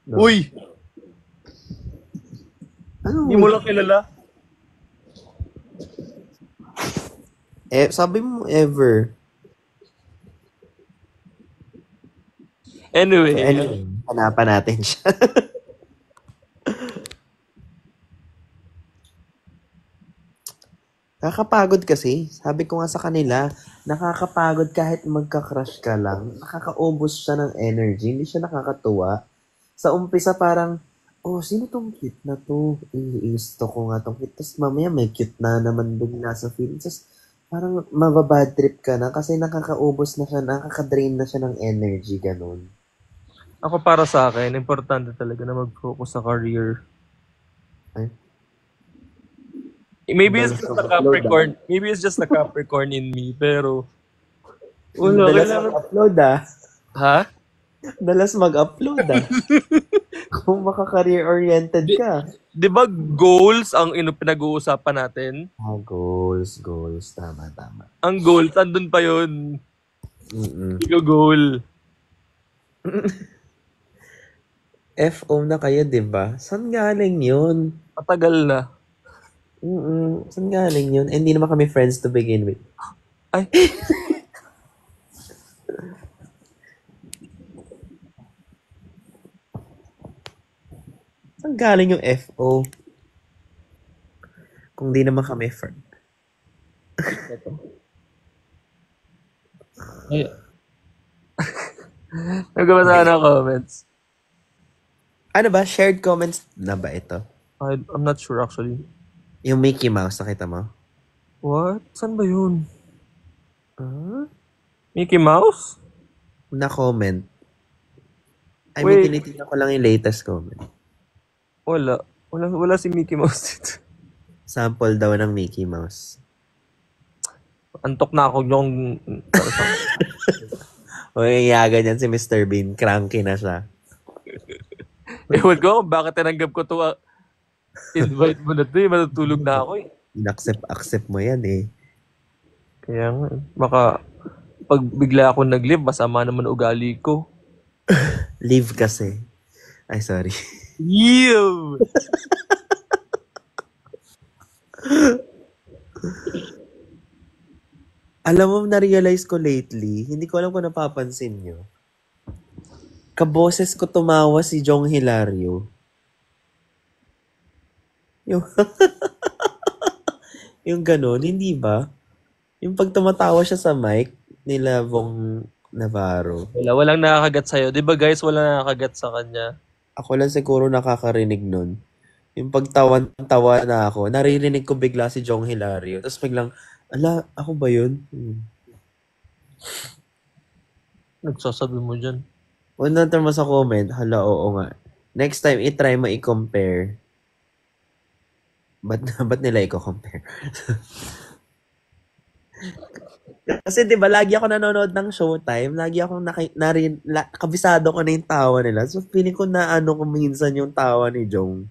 No? Uy! Ano? Hindi mo lang kilala? Sabi mo ever. Anyway. Hanapan natin siya. Nakakapagod kasi. Sabi ko nga sa kanila, nakakapagod kahit magka-crush ka lang. Nakakaubos siya ng energy. Hindi siya nakakatuwa. Sa umpisa parang, sino tong cute na to? Gusto ko nga tong cute. Tapos mamaya may cute na naman bigla sa feelings. Tapos parang mababad trip ka na kasi nakakaubos na siya, nakakadrain na siya ng energy, ganun. Ako para sa akin, importante talaga na mag-focus sa career. Ay? Maybe it's just a Capricorn. Maybe it's just a Capricorn in me, pero wala, Dalas kailangan... mag-upload Ha? Dalas mag-upload Kung maka-career-oriented ka. Di ba goals ang pinag-uusapan natin? Goals. Tama. Ang goals, andun pa yun. Ikaw goal. FO na kayo, di ba? Saan galing yun? Matagal na. Saan galing yun? Hindi naman kami friends to begin with. Ay. Saan galing yung FO? Kung di naman kami friend. Ay. Nagkabasa ng comments. Ano ba? Shared comments na ba ito? I'm not sure actually. Yung Mickey Mouse, nakita mo? What? Saan ba yun? Mickey Mouse? Na-comment. I Wait. mean, tinitignan ko lang yung latest comment. Wala si Mickey Mouse dito. Sample daw ng Mickey Mouse. Antok na ako yung... Yagan yan si Mr. Bean. Cranky na siya. Ewan ko, bakit tinanggap ko to invite mo na to eh. Matutulog na ako eh. Accept mo yan eh. Kaya nga, baka pag bigla ako nag-leave, masama naman ugali ko. Leave kasi. Ay, sorry. Ew! Alam mo, na-realize ko lately, hindi ko alam kung napapansin nyo. Kaboses ko tumawa si Jong Hilario. Yung ganun, hindi ba? Yung pag tumatawa siya sa mic nila Vong Navarro. Walang nakakagat sa'yo. Di ba guys, walang nakakagat sa kanya? Ako lang siguro nakakarinig nun. Yung pagtawan-tawa na ako, naririnig ko bigla si Jong Hilario. Tapos biglang, ala, ako ba yun? Nagsasabi mo dyan. Una mo sa comment, hala, oo nga. Next time, itry mo i-compare. Ba't nila i-compare? Kasi 'di ba lagi ako nanonood ng Showtime, lagi akong kabisado ko na yung tawa nila. So feeling ko na ko minsan yung tawa ni Jong.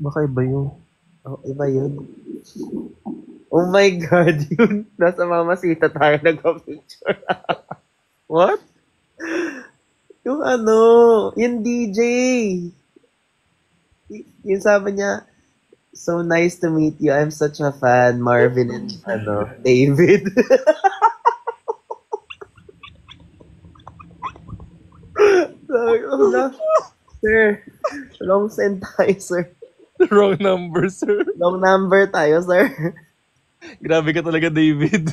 Baka iba yun. Oh, iba yun. Oh my God, yun. Nasa Mamacita tayo nagpa-picture. What? Yung ano, yung DJ. Yung sabi niya, so nice to meet you. I'm such a fan. Marvin and David. Sabi ko, "Hala, sir, long send tayo, sir. Wrong number, sir. Long number tayo, sir." Grabe ka talaga, David.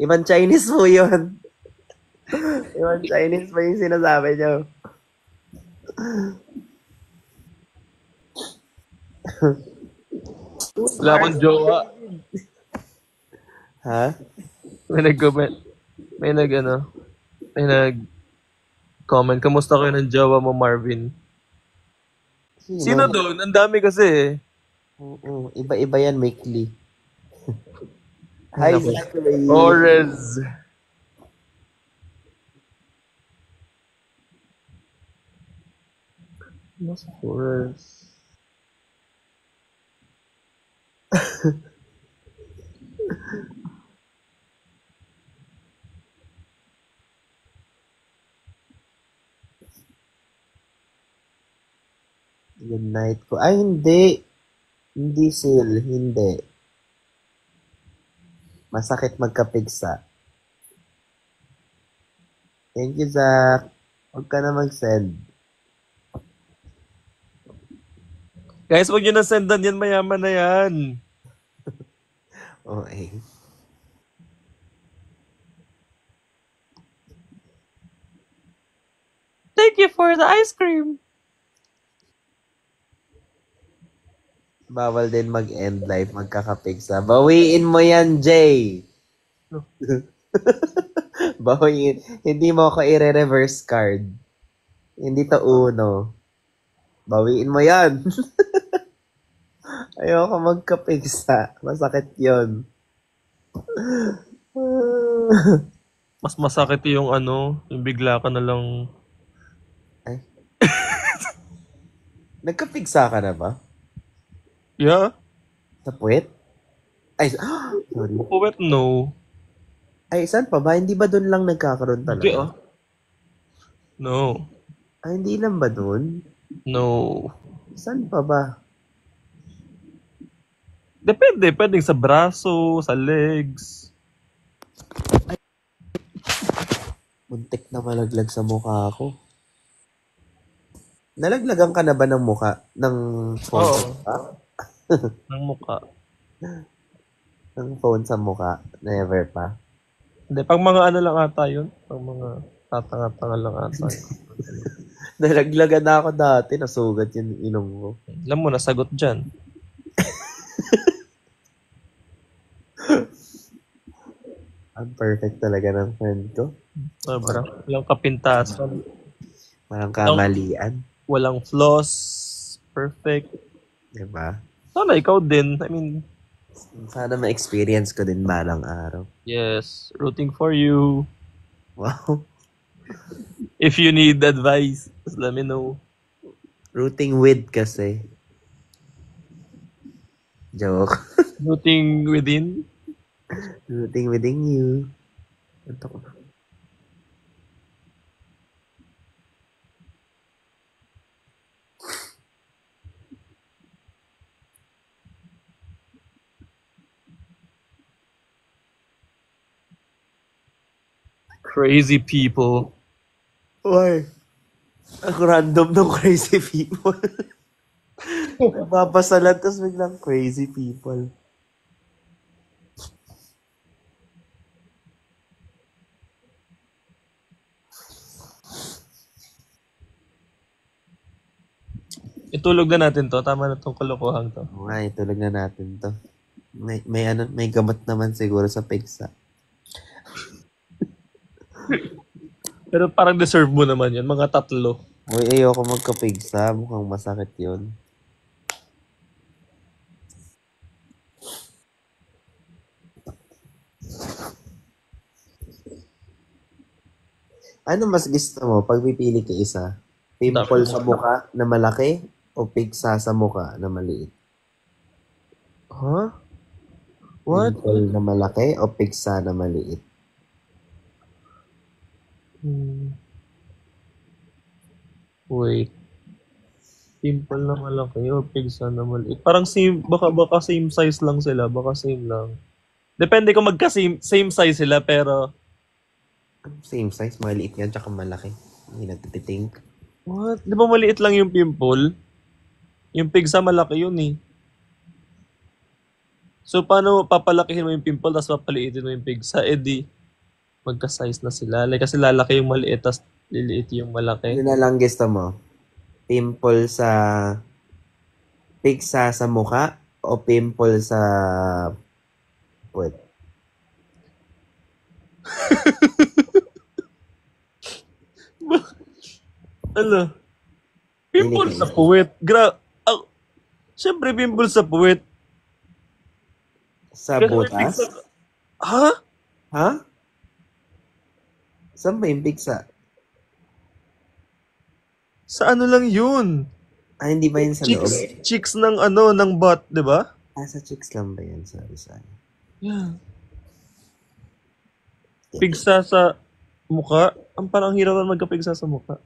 Ibang Chinese po yun. Ibang Chinese pa yung sinasabi niyo. Wala akong jowa. Ha? May nag-comment. May nag-comment. Kamusta kayo ng jowa mo, Marvin? Sino doon? Ang dami kasi eh. Oo, iba-iba yan, weekly. Hi, Naku. Zachary. Orez. Mas Orez. Good night ko. Ay, hindi. Hindi, Sil. Hindi. Masakit magkapigsa. Thank you, Zach. Huwag ka na mag-send. Guys, huwag nyo na sendan yan. Mayaman na yan. Okay. Thank you for the ice cream. Bawal din mag-end life, magkakapigsa. Bawiin mo yan, Jay. No. Bawiin. Hindi mo ako i-reverse card. Hindi to uno. Bawiin mo yan. Ayoko magkapigsa. Masakit yon. Mas masakit yung yung bigla ka na lang. Ay. Nagkapigsa ka na ba? Yeah? Sa puwet? Ay, sorry. Puwet, no. Ay, saan pa ba? Hindi ba doon lang nagkakaroon talaga? Hindi No. Ay, hindi lang ba doon? No. Saan pa ba? Depende. Pwedeng sa braso, sa legs. Muntik na malaglag sa mukha ko. Nalaglagan ka na ba ng mukha? Ng phone Oo. sa mukha? Ng mukha. Ng phone sa mukha? Never pa. Hindi, pag mga lang ata yun. Pag mga tatanga-tanga lang ata yun. Nalaglagan na ako dati. Nasugat yung ilong ko. Alam mo, nasagot dyan. Ang perfect talaga ng friend ko. Sobra. Walang kapintasan. Walang kamalian. Walang flaws. Perfect. Diba? Sana ikaw din. I mean, Sana ma-experience ko din balang araw. yes. Rooting for you. Wow. If you need advice, just let me know. Rooting with kasi. Joke. Rooting within. Rooting within you. Ito ko. Crazy people. Why? Ang random ng crazy people. Babasalan, tapos biglang crazy people. Itulog na natin to. Tama na tong kalokohan to. Oo nga, itulog na natin to. May gamot naman siguro sa pigsa. Pero parang deserve mo naman yun. Mga 3. Uy, ayoko magkapigsa. Mukhang masakit yun. Ano mas gusto mo pag pipili ka isa? Pimple sa mukha na malaki o pigsa sa mukha na maliit? Huh? What? Pimple na malaki o pigsa na maliit? Wait. Pimple na malaki o pigsa na maliit. Parang baka same size lang sila. Baka same lang. Depende kung same size sila, pero... Same size, maliit yan, tsaka malaki. Hindi nagtitink. What? Di ba maliit lang yung pimple? Yung pigsa malaki yun eh. So, paano papalakihin mo yung pimple tapos papaliitin mo yung pigsa? Eh di, magka-size na sila. Like, kasi lalaki yung maliit tapos liliit yung malaki. Ano na lang gusto mo? Pimple sa pigsa sa mukha o pimple sa puwet? Ano? Pimple Pili sa kayo. puwet. Siyempre, pimple sa puwet. Sa Kasi may butas? pigsa. Ha? Ha? Saan ba yung pigsa? Sa ano lang yun? Hindi ba yun sa loob? Cheeks ng butt, di ba? Sa cheeks lang ba yun? Sorry. Yeah. Pigsa sa mukha? Ang parang hirap na magkapigsa sa mukha.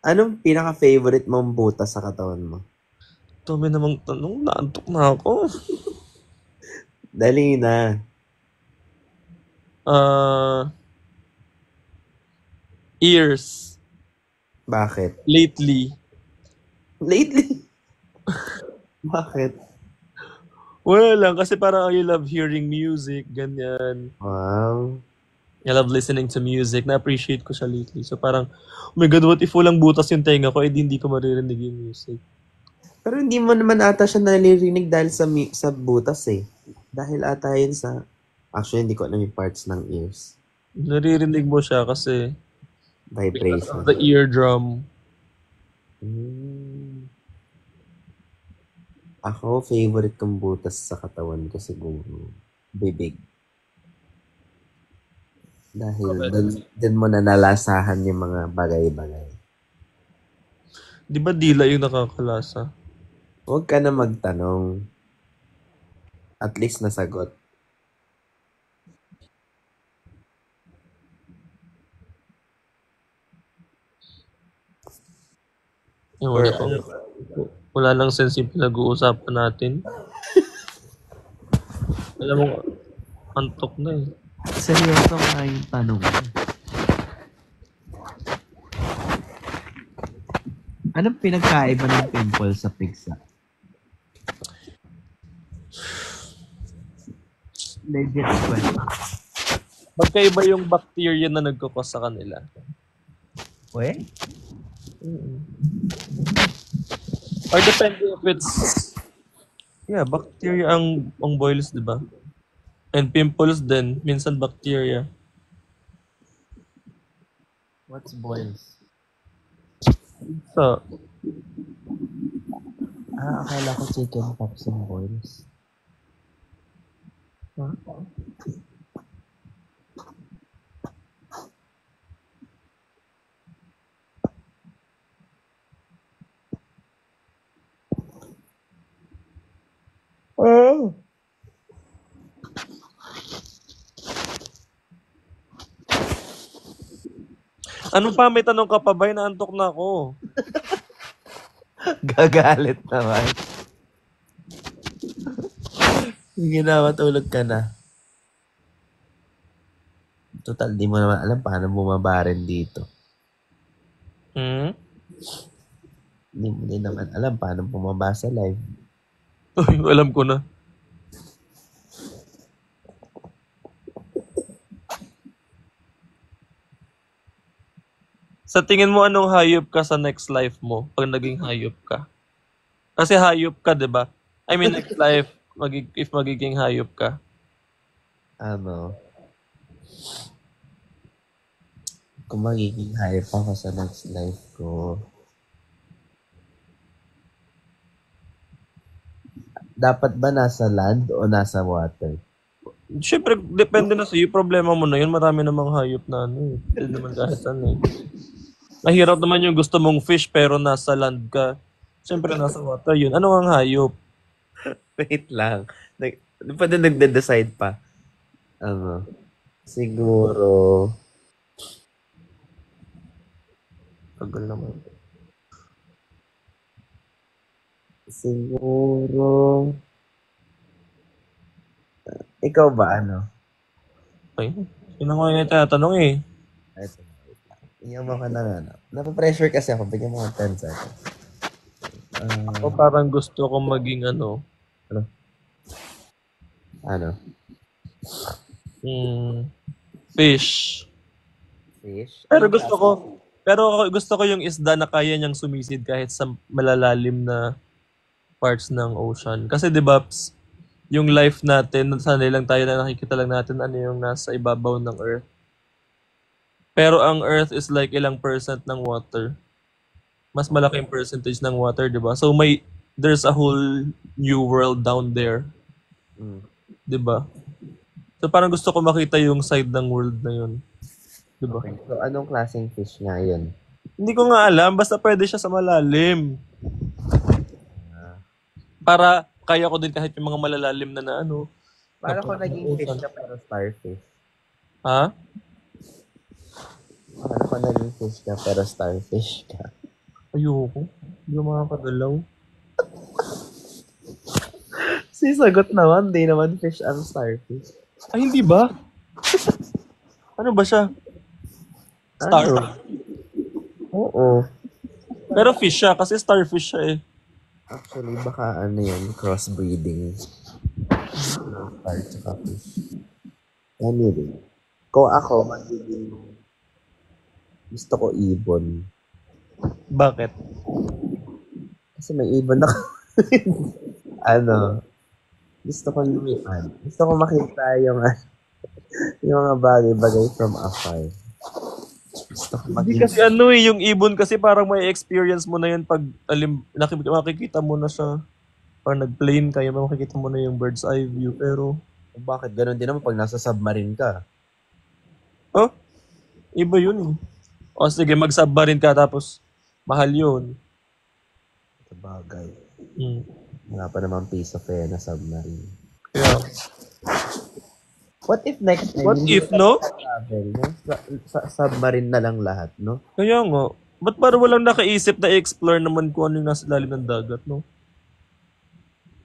Anong pinaka-favorite mong butas sa katawan mo? Dami namang tanong, naantok na ako. Dali na. Ears. Bakit? Lately. Bakit? Well lang, kasi parang I love hearing music, ganyan. Wow. I love listening to music. Na-appreciate ko siya lately. So parang, oh my God, what if walang butas yung tenga ko, hindi ko maririnig yung music. Pero hindi mo naman ata siya naririnig dahil sa butas eh. Dahil ata yun sa... Actually, hindi ko alam yung parts ng ears. Naririnig mo siya kasi because Vibration. of the eardrum. Ako, favorite kong butas sa katawan ko siguro, bibig. Dahil dun mo na nalasahan yung mga bagay-bagay. Di ba dila yung nakakalasa? Huwag ka na magtanong. At least nasagot. Wala lang sense yung pinag-uusapan natin. Alam mo, antok na eh. Seryoso nga yung tanong mo. Anong pinagkaiba ng pimple sa pigsa? Legit question. Magkaiba yung bacteria na nagkukos sa kanila. We? Or depende if it's... Yeah, bacteria ang boils, di ba? And pimples din, minsan bacteria. What's boils? So, Akala ko chicken pox yung boils. ano pa? May tanong ka pa ba? Naantok na ako. Gagalit naman. Sige na, matulog ka na. Total, di mo naman alam paano bumaba rin dito. Di mo din naman alam paano bumaba sa live. Uy, alam ko na. Sa tingin mo, anong hayop ka sa next life mo pag naging hayop ka? Kasi hayop ka, di ba? I mean, next life, if magiging hayop ka. Kung magiging hayop ako sa next life ko, dapat ba nasa land o nasa water? Siyempre, depende na sa'yo. Problema mo na yun. Marami namang hayop na Hindi naman kahit ano eh. Mahirap naman yung gusto mong fish pero nasa land ka. Siyempre nasa water yun. Ano ang hayop? Wait lang. Pa din nagde-decide pa. Siguro, Tagal naman. siguro, ikaw ba Ay, yun ang yung tinatanong eh. Ito, wait lang. Bigyan mo ka ng Napapressure kasi ako. Bigyan mo ka 10 seconds. Ako parang gusto ko maging fish. Fish? Pero gusto ko yung isda na kaya niyang sumisid kahit sa malalalim na parts ng ocean. Kasi 'di ba, yung life natin, sanay lang tayo na nakikita lang natin ano yung nasa ibabaw ng earth. Pero ang earth is like ilang percent ng water. Mas malaking percentage ng water, 'di ba? So there's a whole new world down there, Mm. 'di ba? So parang gusto ko makita yung side ng world na yun. 'Di ba? Okay. So, anong klaseng fish nga yun? Hindi ko nga alam, basta pwede siya sa malalim. Para kaya ko din kahit yung mga malalalim na ano. Paano ko Kapag naging fish ocean. ka pero starfish? Ha? Paano ko naging fish ka pero starfish ka? Ayoko. Hindi ko makakagalaw. Sagot naman, di naman fish ang starfish. Ay, hindi ba? Ano ba siya? Star. Oo. Pero fish siya, kasi starfish siya eh. Actually, baka yun, crossbreeding. Star tsaka fish. Anyway. Kung ako, magiging gusto ko ibon. Bakit? Kasi may ibon ako. Gusto ko lumipan. Gusto ko makita yung mga bagay-bagay from afar. Gusto ko Hindi kasi yung ibon kasi parang may experience mo na yun pag makikita mo na siya. Parang nag-plane kayo, makikita mo na yung bird's eye view. Pero, bakit ganun din naman pag nasa submarine ka? iba yun eh. O sige, mag-submarine ka tapos mahal yun. Sa bagay. Hmm. Wala pa naman piece of air na submarine. Kaya, What if next time? what hindi if, ka no? travel, no? Sa submarine na lang lahat, no? Kaya nga. Ba't parang walang nakaisip na i-explore naman kung ano yung nasa lalim ng dagat, no?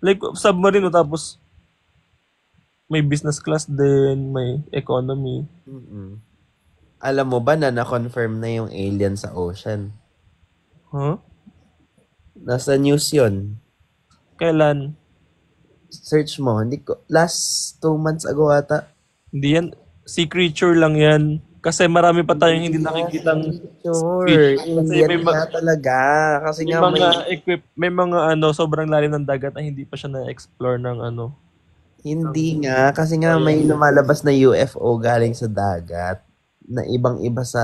Like, submarine, no? Tapos, may business class din, may economy. Mm-mm. Alam mo ba na na-confirm na yung alien sa ocean? Huh? Nasa news yun. Kailan? Search mo. Last 2 months ago ata. Hindi yan. Sea creature lang yan. Kasi marami pa tayong hindi nakikitang Sure. fish. Kasi Alien nga talaga. Kasi may nga mga may mga sobrang lalim ng dagat na hindi pa siya na-explore ng Hindi nga. Kasi nga may lumalabas na UFO galing sa dagat. Na ibang-iba sa...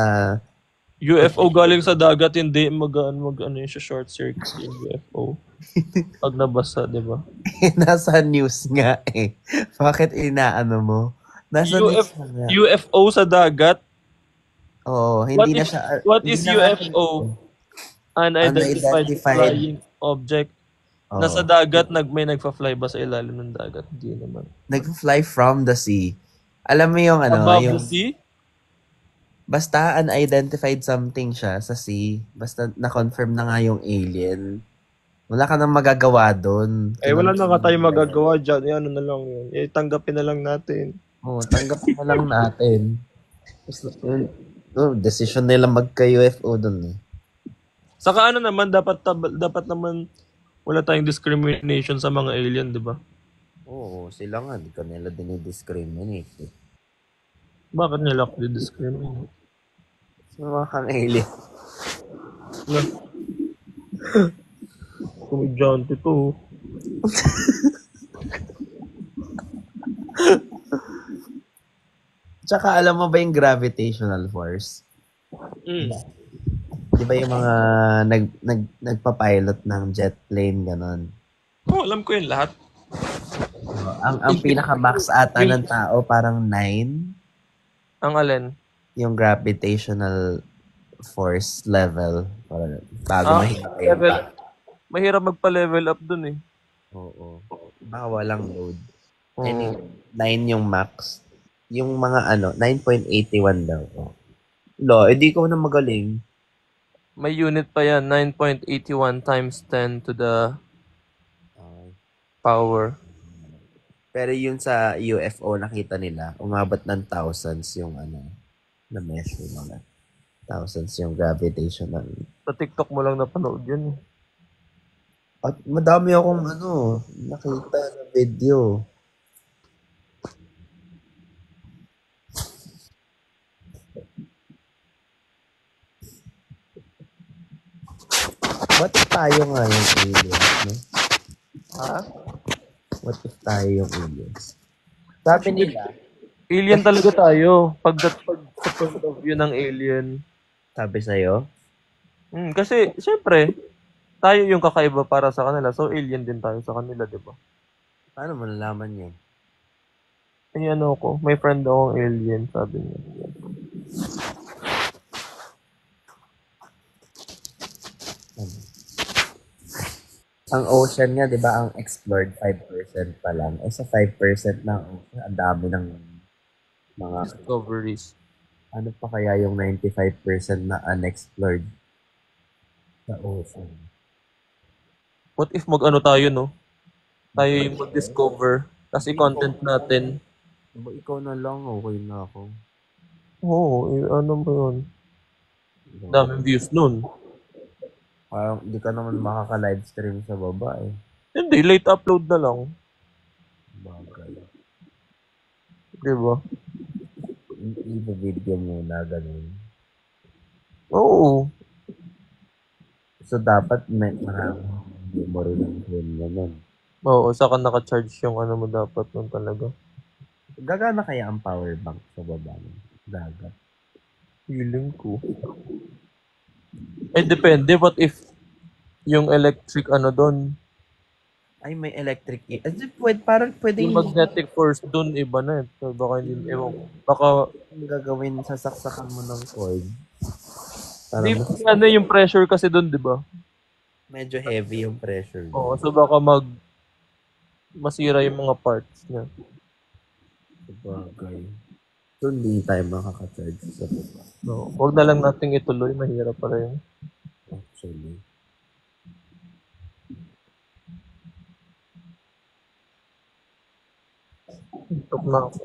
UFO galing sa dagat, hindi yung short circuit yung UFO. Pag nabasa, di ba? Nasa news nga eh. Bakit inaano mo? Nasa news nga. UFO sa dagat? Oo, hindi na siya... What hindi is na UFO? Unidentified flying object. Oo. Nasa dagat, may nagpa-fly ba sa ilalim ng dagat? Hindi naman. Nag-fly from the sea. Alam mo yung Above yung... the sea? Basta unidentified something siya sa sea. Basta na-confirm na nga yung alien. Wala ka nang magagawa doon. Wala na nga tayong magagawa dyan. Ano na lang yun. Tanggapin na lang natin. Oo, tanggapin na lang natin. Decision nila magka-UFO doon eh. Saka naman, dapat naman wala tayong discrimination sa mga alien, di ba? Oo, sila nga. Di ka nila dinidiscriminate eh. Bakit nila ako discriminate? Mga kang alien. Komedyante to. Tsaka alam mo ba yung gravitational force? Di ba yung mga nagpa-pilot ng jet plane, ganon? Alam ko yun lahat. Ang pinaka-max ata ng tao, parang 9. Ang alin? Yung gravitational force level. Para bago mahirap level. pa. Mahirap magpa-level up dun eh. Oo. Baka walang load. Oo. Anyway, 9 yung max. Yung mga 9.81 daw. Oh. Edi ko na magaling. May unit pa yan, 9.81 times 10 to the power. Pero yun sa UFO, nakita nila, umabot ng thousands yung na measure nila. Thousands yung gravitational. Sa TikTok mo lang napanood yun eh. At madami akong nakita na video. What if tayo nga yung aliens, no? Ha? What if tayo yung aliens? Sabi nila, Alien talaga tayo. Pag sa point of view ng alien. sabi sa'yo, Kasi, syempre, tayo yung kakaiba para sa kanila. So, alien din tayo sa kanila, di ba? paano mo nalaman yun? Ay, may friend akong alien, sabi niya. Ang ocean nga, di ba, ang explored 5% pa lang. Sa 5% ng ocean, ang dami ng mga Discoveries. ano pa kaya yung 95% na unexplored sa ocean? What if tayo, no? Tayo yung mag-discover. Kasi content natin. Diba, ikaw na lang, okay na ako. Oo, ano ba yun? Daming views nun. Parang hindi ka naman makaka-livestream sa baba eh. Hindi, late upload na lang. Bagay. Diba? I-video muna, ganun. Oo. So, dapat may maraming memory ng phone mo nun. Oo, saka naka-charge yung mo dapat nun talaga. Gagana kaya ang power bank sa baba nun? Gaga. Feeling ko. Depende. What if yung electric doon? Ay, may electric. Parang pwede Yung magnetic force doon, iba na. So, baka hindi, baka gagawin, sasaksakan mo ng cord. Yung pressure kasi doon, di ba? Medyo heavy yung pressure. Oo, so baka masira yung mga parts niya. Bagay. So, hindi tayo makaka-charge sa baba. No, huwag na lang nating ituloy. Mahirap pa rin. Actually. Tok na ako.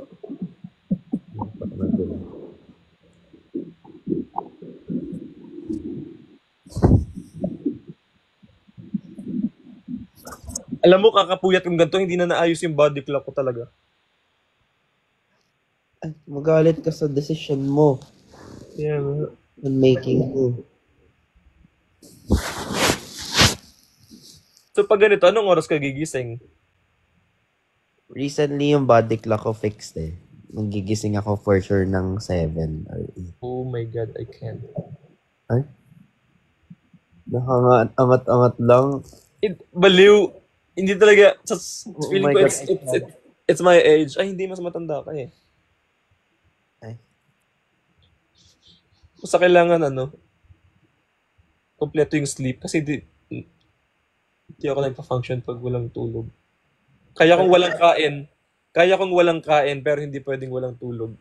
Alam mo, kakapuyat yung ganito, hindi na naayos yung body clock ko talaga. Ay, magalit ka sa decision mo. Yeah. On making mo. So pag ganito, anong oras ka gigising? Recently, yung body clock ko fixed eh. Magigising ako for sure ng 7 or 8. Oh my God, I can't. Ay? Angat-angat lang. Baliw. Hindi talaga, feeling my ko God, it's my age. Ay, hindi, mas matanda ka eh. Ay. Basta kailangan kompleto yung sleep kasi hindi ako nagpa-function pag walang tulog. Kaya kung walang kain pero hindi pwedeng walang tulog.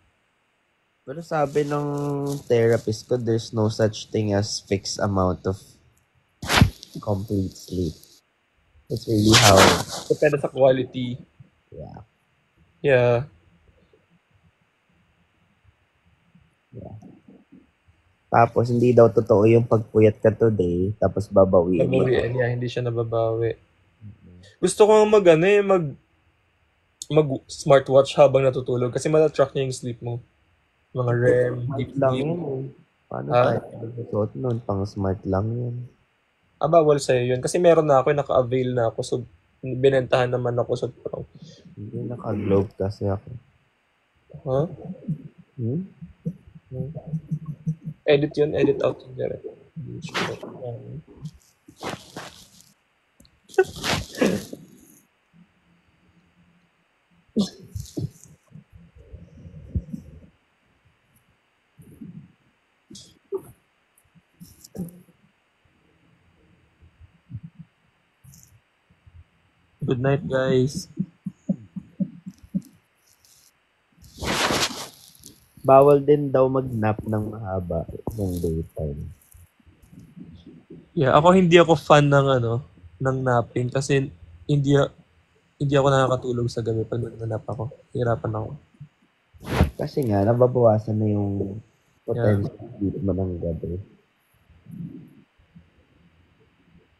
Pero sabi ng therapist ko, there's no such thing as fixed amount of complete sleep. It's really how... Depende sa quality. Yeah. Yeah. Tapos, hindi daw totoo yung pagpuyat ka today, tapos babawiin mo. Yeah, hindi siya nababawi. Gusto ko mag smartwatch habang natutulog kasi mata-track niya yung sleep mo. Mga REM, deep sleep. Paano tayo nagsusuot nun? Pang smart lang yun. Bawal sa'yo yun. Kasi meron na ako, naka-avail na ako. So, binentahan naman ako sa pro. Hindi, naka-globe kasi ako. Huh? Edit yun, edit out yun direct. Good night, guys. Bawal din daw mag-nap ng mahaba ng daytime. Yeah, hindi ako fan ng napping kasi hindi hindi ako nakakatulog sa gabi pag nagnanap ako. Hirapan ako. Kasi nga, nababawasan na yung Yeah. potential sleep mo ng gabi.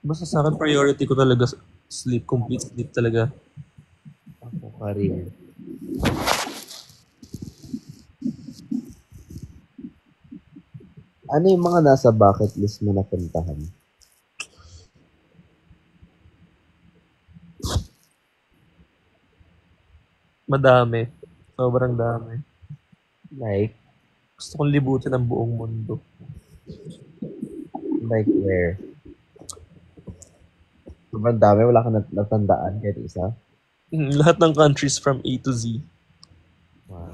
Basta sa akin, priority ko talaga sleep, complete sleep talaga. Ako pa rin. Ano yung mga nasa bucket list mo na puntahan? Madami. Sobrang dami. Like Gusto kong libutin ang buong mundo. where? Sobrang dami, wala ka natandaan kahit isa. Lahat ng countries from A to Z. Wow.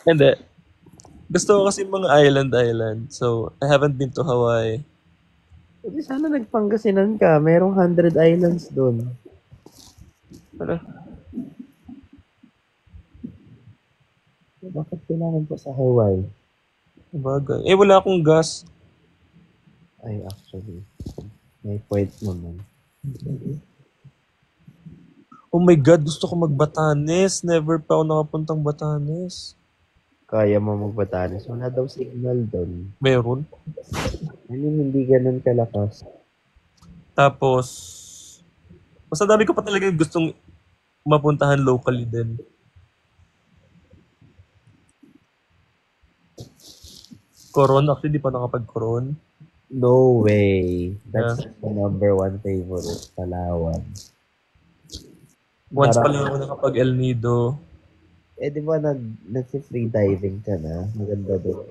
Hindi. Gusto ko kasi mga island. So, I haven't been to Hawaii. Pwede sana nagpangasinan ka. Merong 100 islands doon. Ano? Bakit kailangan pa sa Hawaii? Bagay. Wala akong gas. Ay, actually. May point naman. Oh my God, gusto ko mag-Batanes. Never pa ako nakapuntang Batanes. Kaya mo mag-Batanes. Wala daw signal doon. Meron. I mean, hindi ganun kalakas. Tapos, mas dami ko pa talaga gustong mapuntahan locally din. Coron, actually di pa nakapag-Coron. No way. That's the number one favorite. Palawan. Once pa Parang- lang ako nakapag-El Nido. di ba nag-free diving ka na? Maganda doon.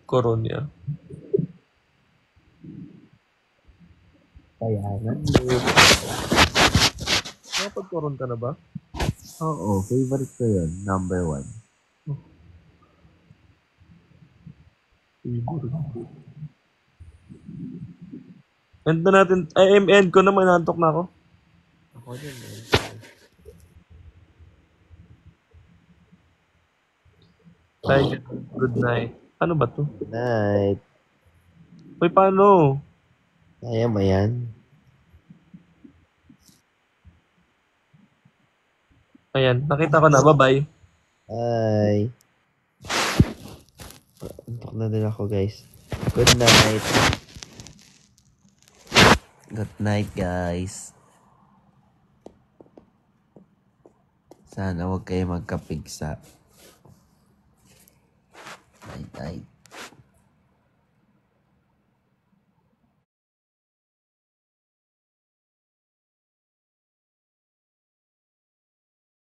Coron, yeah. Kaya nga. Nakapag-Coron ka na ba? Oo, favorite ko yun. Number one. End na natin. End ko na, manantok na ako. Ako din eh. Bye. Good night. Ano ba to? Good night. Uy, paano? Kaya mo yan? Ayan, nakita ko na. Bye-bye. Bye. Antok na din ako, guys. Good night. Good night, guys. Sana huwag kayo magkapigsa. Night, night.